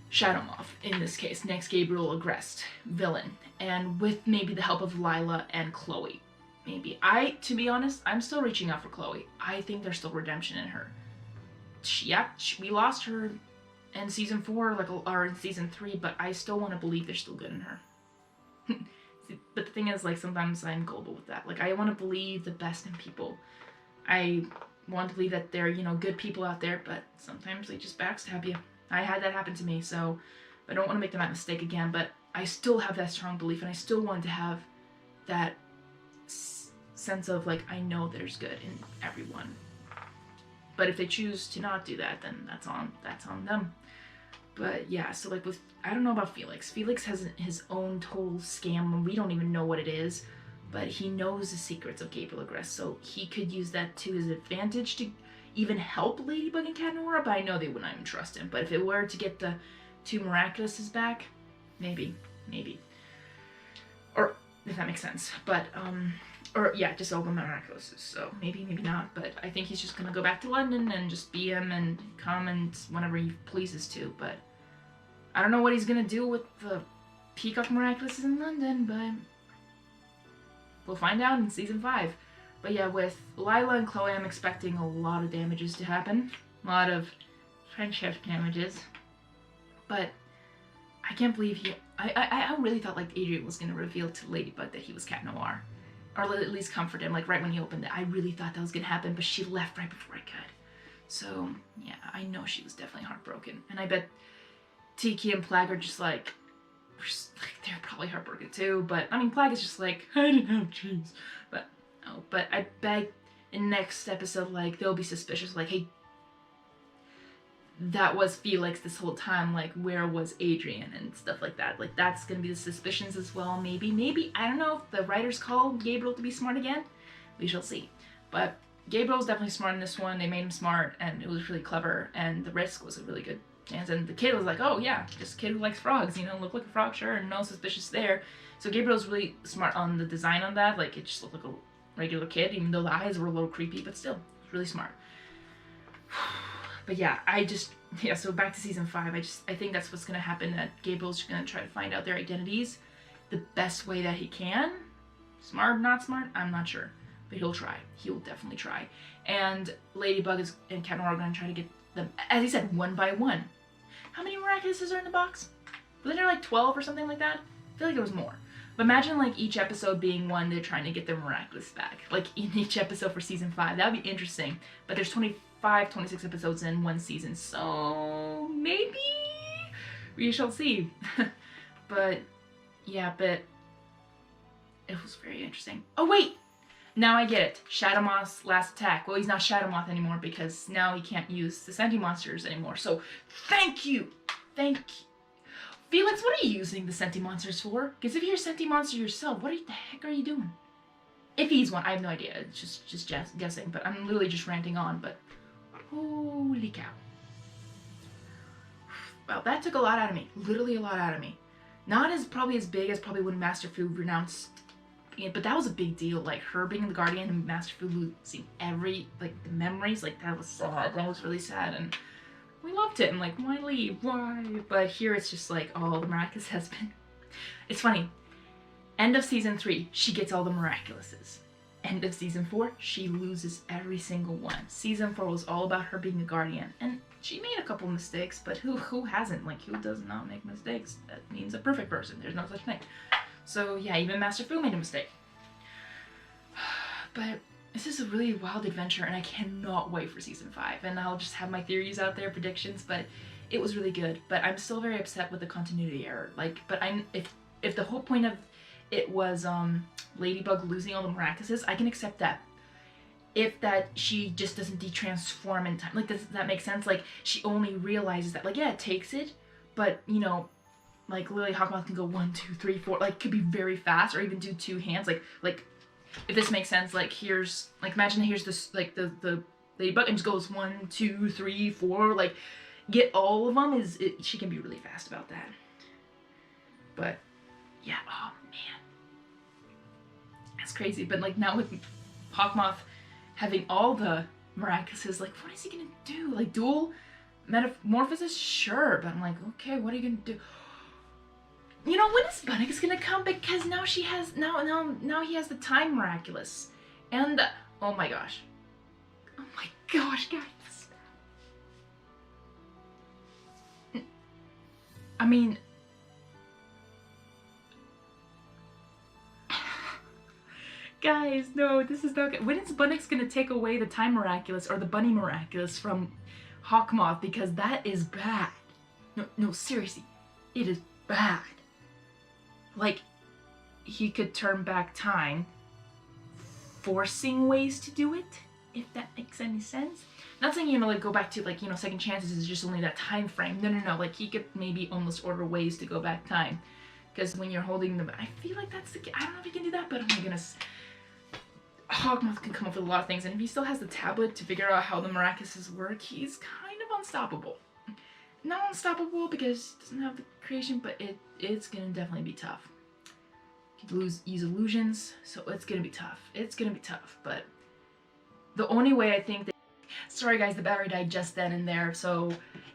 Shadow Moth, in this case, next Gabriel Agreste villain, and with maybe the help of Lila and Chloe. Maybe. To be honest, I'm still reaching out for Chloe. I think there's still redemption in her. We lost her in season 4, or in season 3, but I still want to believe there's still good in her. But the thing is, like, sometimes I'm gullible with that. Like, I want to believe the best in people. I want to believe that they're, good people out there, but sometimes they just backstab you. I had that happen to me, so I don't want to make that mistake again, but I still have that strong belief, and I still want to have that sense of, like, I know there's good in everyone. But if they choose to not do that, then that's on them. But yeah, so like I don't know about Felix. Felix has his own total scam, and we don't even know what it is, but he knows the secrets of Gabriel Agreste, so he could use that to his advantage to even help Ladybug and Cat Noir, but I know they wouldn't even trust him. But if it were to get the 2 miraculouses back, maybe. Or, if that makes sense. But, or yeah, just all the miraculouses, so maybe not, but I think he's just gonna go back to London and just be him and come and whenever he pleases to, but I don't know what he's gonna do with the Peacock Miraculouses in London, but we'll find out in season 5. But yeah, with Lila and Chloe, I'm expecting a lot of damages to happen. A lot of friendship damages. But I can't believe I really thought, like, Adrien was gonna reveal to Ladybug that he was Cat Noir. Or at least comfort him, like, right when he opened it. I really thought that was gonna happen, but she left right before I could. So, yeah, I know she was definitely heartbroken. And I bet Tiki and Plag are just like, they're probably heartbroken too, but, I mean, Plag is just like, I didn't have cheese. But, oh, but I bet in next episode, like, they'll be suspicious, like, hey, that was Felix this whole time, like, where was Adrien and stuff like that. Like, that's gonna be the suspicions as well, maybe. I don't know if the writers called Gabriel to be smart again. We shall see. But Gabriel's definitely smart in this one. They made him smart, and it was really clever, and the risk was a really good chance. And the kid was like, oh yeah, just a kid who likes frogs, look like a frog, sure, and no suspicious there. So Gabriel's really smart on the design on that. Like, it just looked like a regular kid, even though the eyes were a little creepy, but still, it was really smart. But yeah, so back to season 5, I think that's what's gonna happen, that Gabriel's gonna try to find out their identities the best way that he can. Smart, not smart, I'm not sure. But he'll try. He will definitely try. And Ladybug and Cat Noir are gonna try to get them, as he said, 1 by 1. How many miraculouses are in the box? Was there like 12 or something like that? I feel like there was more. But imagine, like, each episode being one they're trying to get their miraculous back. Like, in each episode for season 5. That would be interesting. But there's 26 episodes in one season, so maybe we shall see. But yeah, but it was very interesting. Oh wait, now I get it. Shadow Moth's last attack. Well, he's not Shadow Moth anymore because now he can't use the Senti monsters anymore. So thank you. Felix, what are you using the Senti monsters for? Because if you're a Senti monster yourself, what the heck are you doing? If he's one, I have no idea. It's just guessing, but I'm literally just ranting on, but holy cow. Well, that took a lot out of me. Literally a lot out of me. Not as big as when Master Fu renounced it, but that was a big deal. Like, her being the Guardian and Master Fu losing the memories, like, that was sad. That was really sad, and we loved it. And like, why leave? Why? But here it's just like, oh, the miraculous has been. It's funny. End of season 3, she gets all the miraculouses. End of season 4, she loses every single one. Season 4 was all about her being a guardian, and she made a couple mistakes, but who hasn't? Like, who does not make mistakes? That means a perfect person. There's no such thing. So yeah, even Master Fu made a mistake. But this is a really wild adventure, and I cannot wait for season 5. And I'll just have my theories out there, predictions, but it was really good. But I'm still very upset with the continuity error. Like, but if the whole point of it was Ladybug losing all the Miraculouses, I can accept that. If that she just doesn't detransform in time, like, does that make sense? Like, she only realizes that, like, yeah, it takes it, but you know, like literally Hawkmoth can go 1, 2, 3, 4, like could be very fast, or even do 2 hands, like if this makes sense, like here's, like imagine here's this, like the Ladybug and just goes 1, 2, 3, 4, like get all of them, she can be really fast about that. But yeah, oh man, that's crazy. But like now with Hawkmoth having all the Miraculouses, like what is he gonna do? Like dual metamorphosis? Sure, but I'm like, okay, what are you gonna do? You know, when is Bunny's gonna come? Because now she has, now he has the time Miraculous. And, oh my gosh, guys. I mean, guys, no, this is not good. When is Bunny's gonna take away the time Miraculous or the Bunny Miraculous from Hawkmoth? Because that is bad. No, seriously, it is bad. Like, he could turn back time, forcing ways to do it, if that makes any sense. Not saying, you know, like, go back to, like, you know, second chances is just only that time frame. No, like, he could maybe almost order ways to go back time. Because when you're holding them, I feel like that's the, I don't know if he can do that, but oh my goodness. Hawkmoth can come up with a lot of things, and if he still has the tablet to figure out how the Miraculouses work, he's kind of unstoppable. Not unstoppable because he doesn't have the creation, but it's gonna definitely be tough. He could use illusions, so it's gonna be tough. It's gonna be tough, but the only way I think that... Sorry guys, the battery died just then and there, so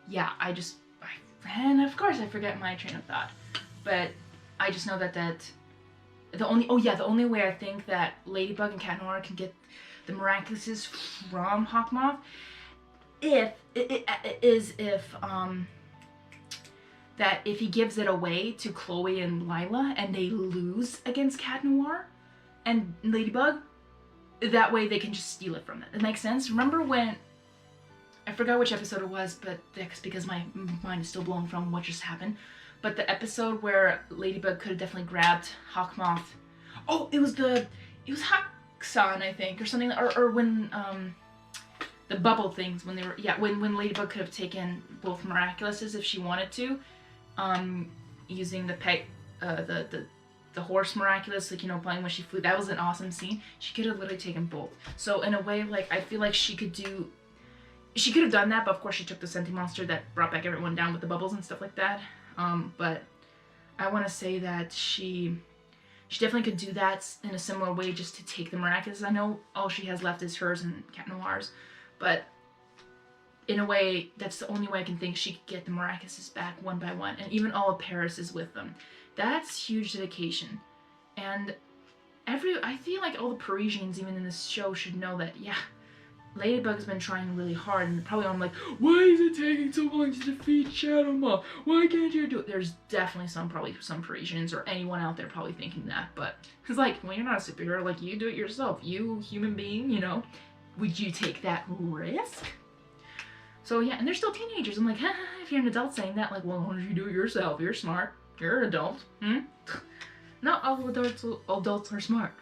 yeah, and of course I forget my train of thought. But I just know that the only way I think that Ladybug and Cat Noir can get the Miraculouses from Hawkmoth if he gives it away to Chloe and Lila and they lose against Cat Noir and Ladybug, that way they can just steal it from them. It makes sense? Remember when, I forgot which episode it was, but that's because my mind is still blown from what just happened, but the episode where Ladybug could have definitely grabbed Hawkmoth. Oh, it was Hakusan, I think, or something, or when the bubble things, when they were, yeah, when Ladybug could have taken both Miraculouses if she wanted to, using the horse Miraculous, like, you know, playing when she flew. That was an awesome scene. She could have literally taken both. So in a way, like, I feel like she could have done that, but of course she took the Senti monster that brought back everyone down with the bubbles and stuff like that. But I want to say that she definitely could do that in a similar way, just to take the Miraculous. I know all she has left is hers and Cat Noir's, but in a way, that's the only way I can think she could get the Miraculouses back one by one, and even all of Paris is with them. That's huge dedication. And I feel like all the Parisians, even in this show, should know that, yeah, Ladybug's been trying really hard, and probably I'm like, why is it taking so long to defeat Shadow Moth? Why can't you do it? There's definitely probably some Parisians or anyone out there probably thinking that, but it's like, well, you're not a superhero, like, you do it yourself. You, human being, you know, would you take that risk? So yeah, and they're still teenagers. I'm like, if you're an adult saying that, like, well, why don't you do it yourself? You're smart. You're an adult. Not all adults are smart.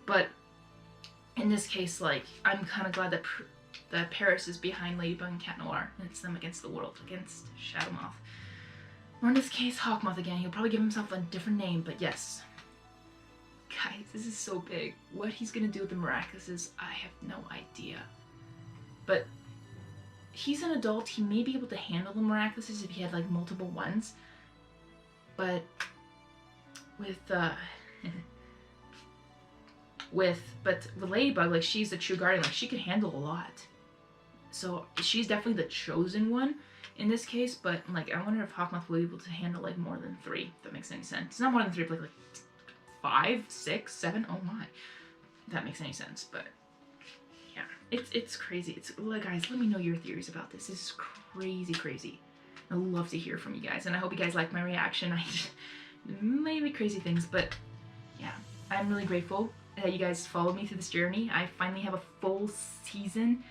But in this case, like, I'm kind of glad that Paris is behind Ladybug and Cat Noir, and it's them against the world, against Shadow Moth. Or in this case, Hawkmoth again. He'll probably give himself a different name, but yes. Guys, this is so big. What he's gonna do with the Miraculouses, I have no idea. But he's an adult. He may be able to handle the Miraculouses if he had, like, multiple ones. But with Ladybug, like, she's a true guardian. Like, she can handle a lot. So she's definitely the chosen one in this case. But, like, I wonder if Hawkmoth will be able to handle, like, more than 3. If that makes any sense. It's not more than 3, but like 5, 6, 7. Oh my, if that makes any sense. But yeah, it's crazy. Like, guys, let me know your theories about this. This is crazy. I'd love to hear from you guys, and I hope you guys like my reaction. I maybe crazy things, but yeah, I'm really grateful that you guys followed me through this journey. I finally have a full season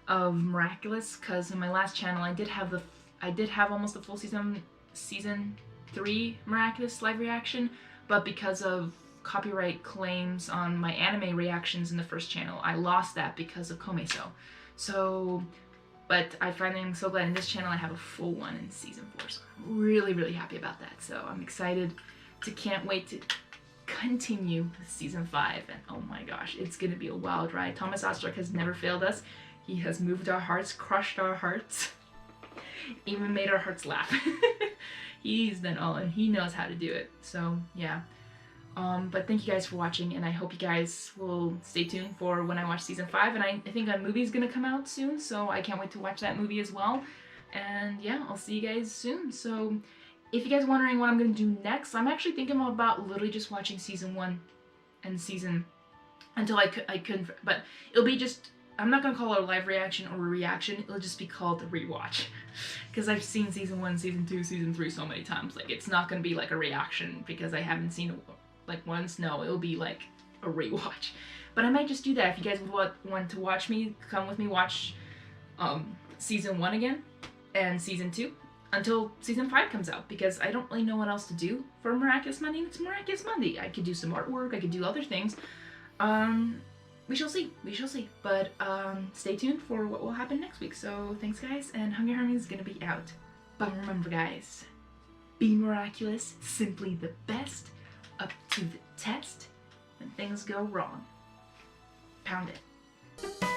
of Miraculous, because in my last channel I did have almost a full season 3 Miraculous live reaction, but because of copyright claims on my anime reactions in the first channel, I lost that because of Komeso. So, but I finally am so glad in this channel I have a full one in season 4, so I'm really, really happy about that. So I'm excited can't wait to continue with season 5, and oh my gosh, it's gonna be a wild ride. Thomas Ostrich has never failed us. He has moved our hearts, crushed our hearts, even made our hearts laugh. He's done all, and he knows how to do it. So yeah. But thank you guys for watching, and I hope you guys will stay tuned for when I watch season 5. And I think a movie is gonna come out soon, so I can't wait to watch that movie as well. And yeah, I'll see you guys soon. So if you guys are wondering what I'm gonna do next, I'm actually thinking about literally just watching season 1 and until I couldn't. But it'll be just, I'm not gonna call it a live reaction or a reaction. It'll just be called a rewatch, because I've seen season 1, season 2, season 3 so many times. Like, it's not gonna be like a reaction because I haven't seen it like once. No, it'll be like a rewatch. But I might just do that if you guys would want to watch me. Come with me, watch season 1 again and season 2 until season 5 comes out, because I don't really know what else to do for Miraculous Monday. It's Miraculous Monday. I could do some artwork. I could do other things. We shall see. We shall see. But stay tuned for what will happen next week. So thanks, guys, and Hungry Harmony is gonna be out. But remember, guys, be miraculous, simply the best, up to the test. When things go wrong, pound it.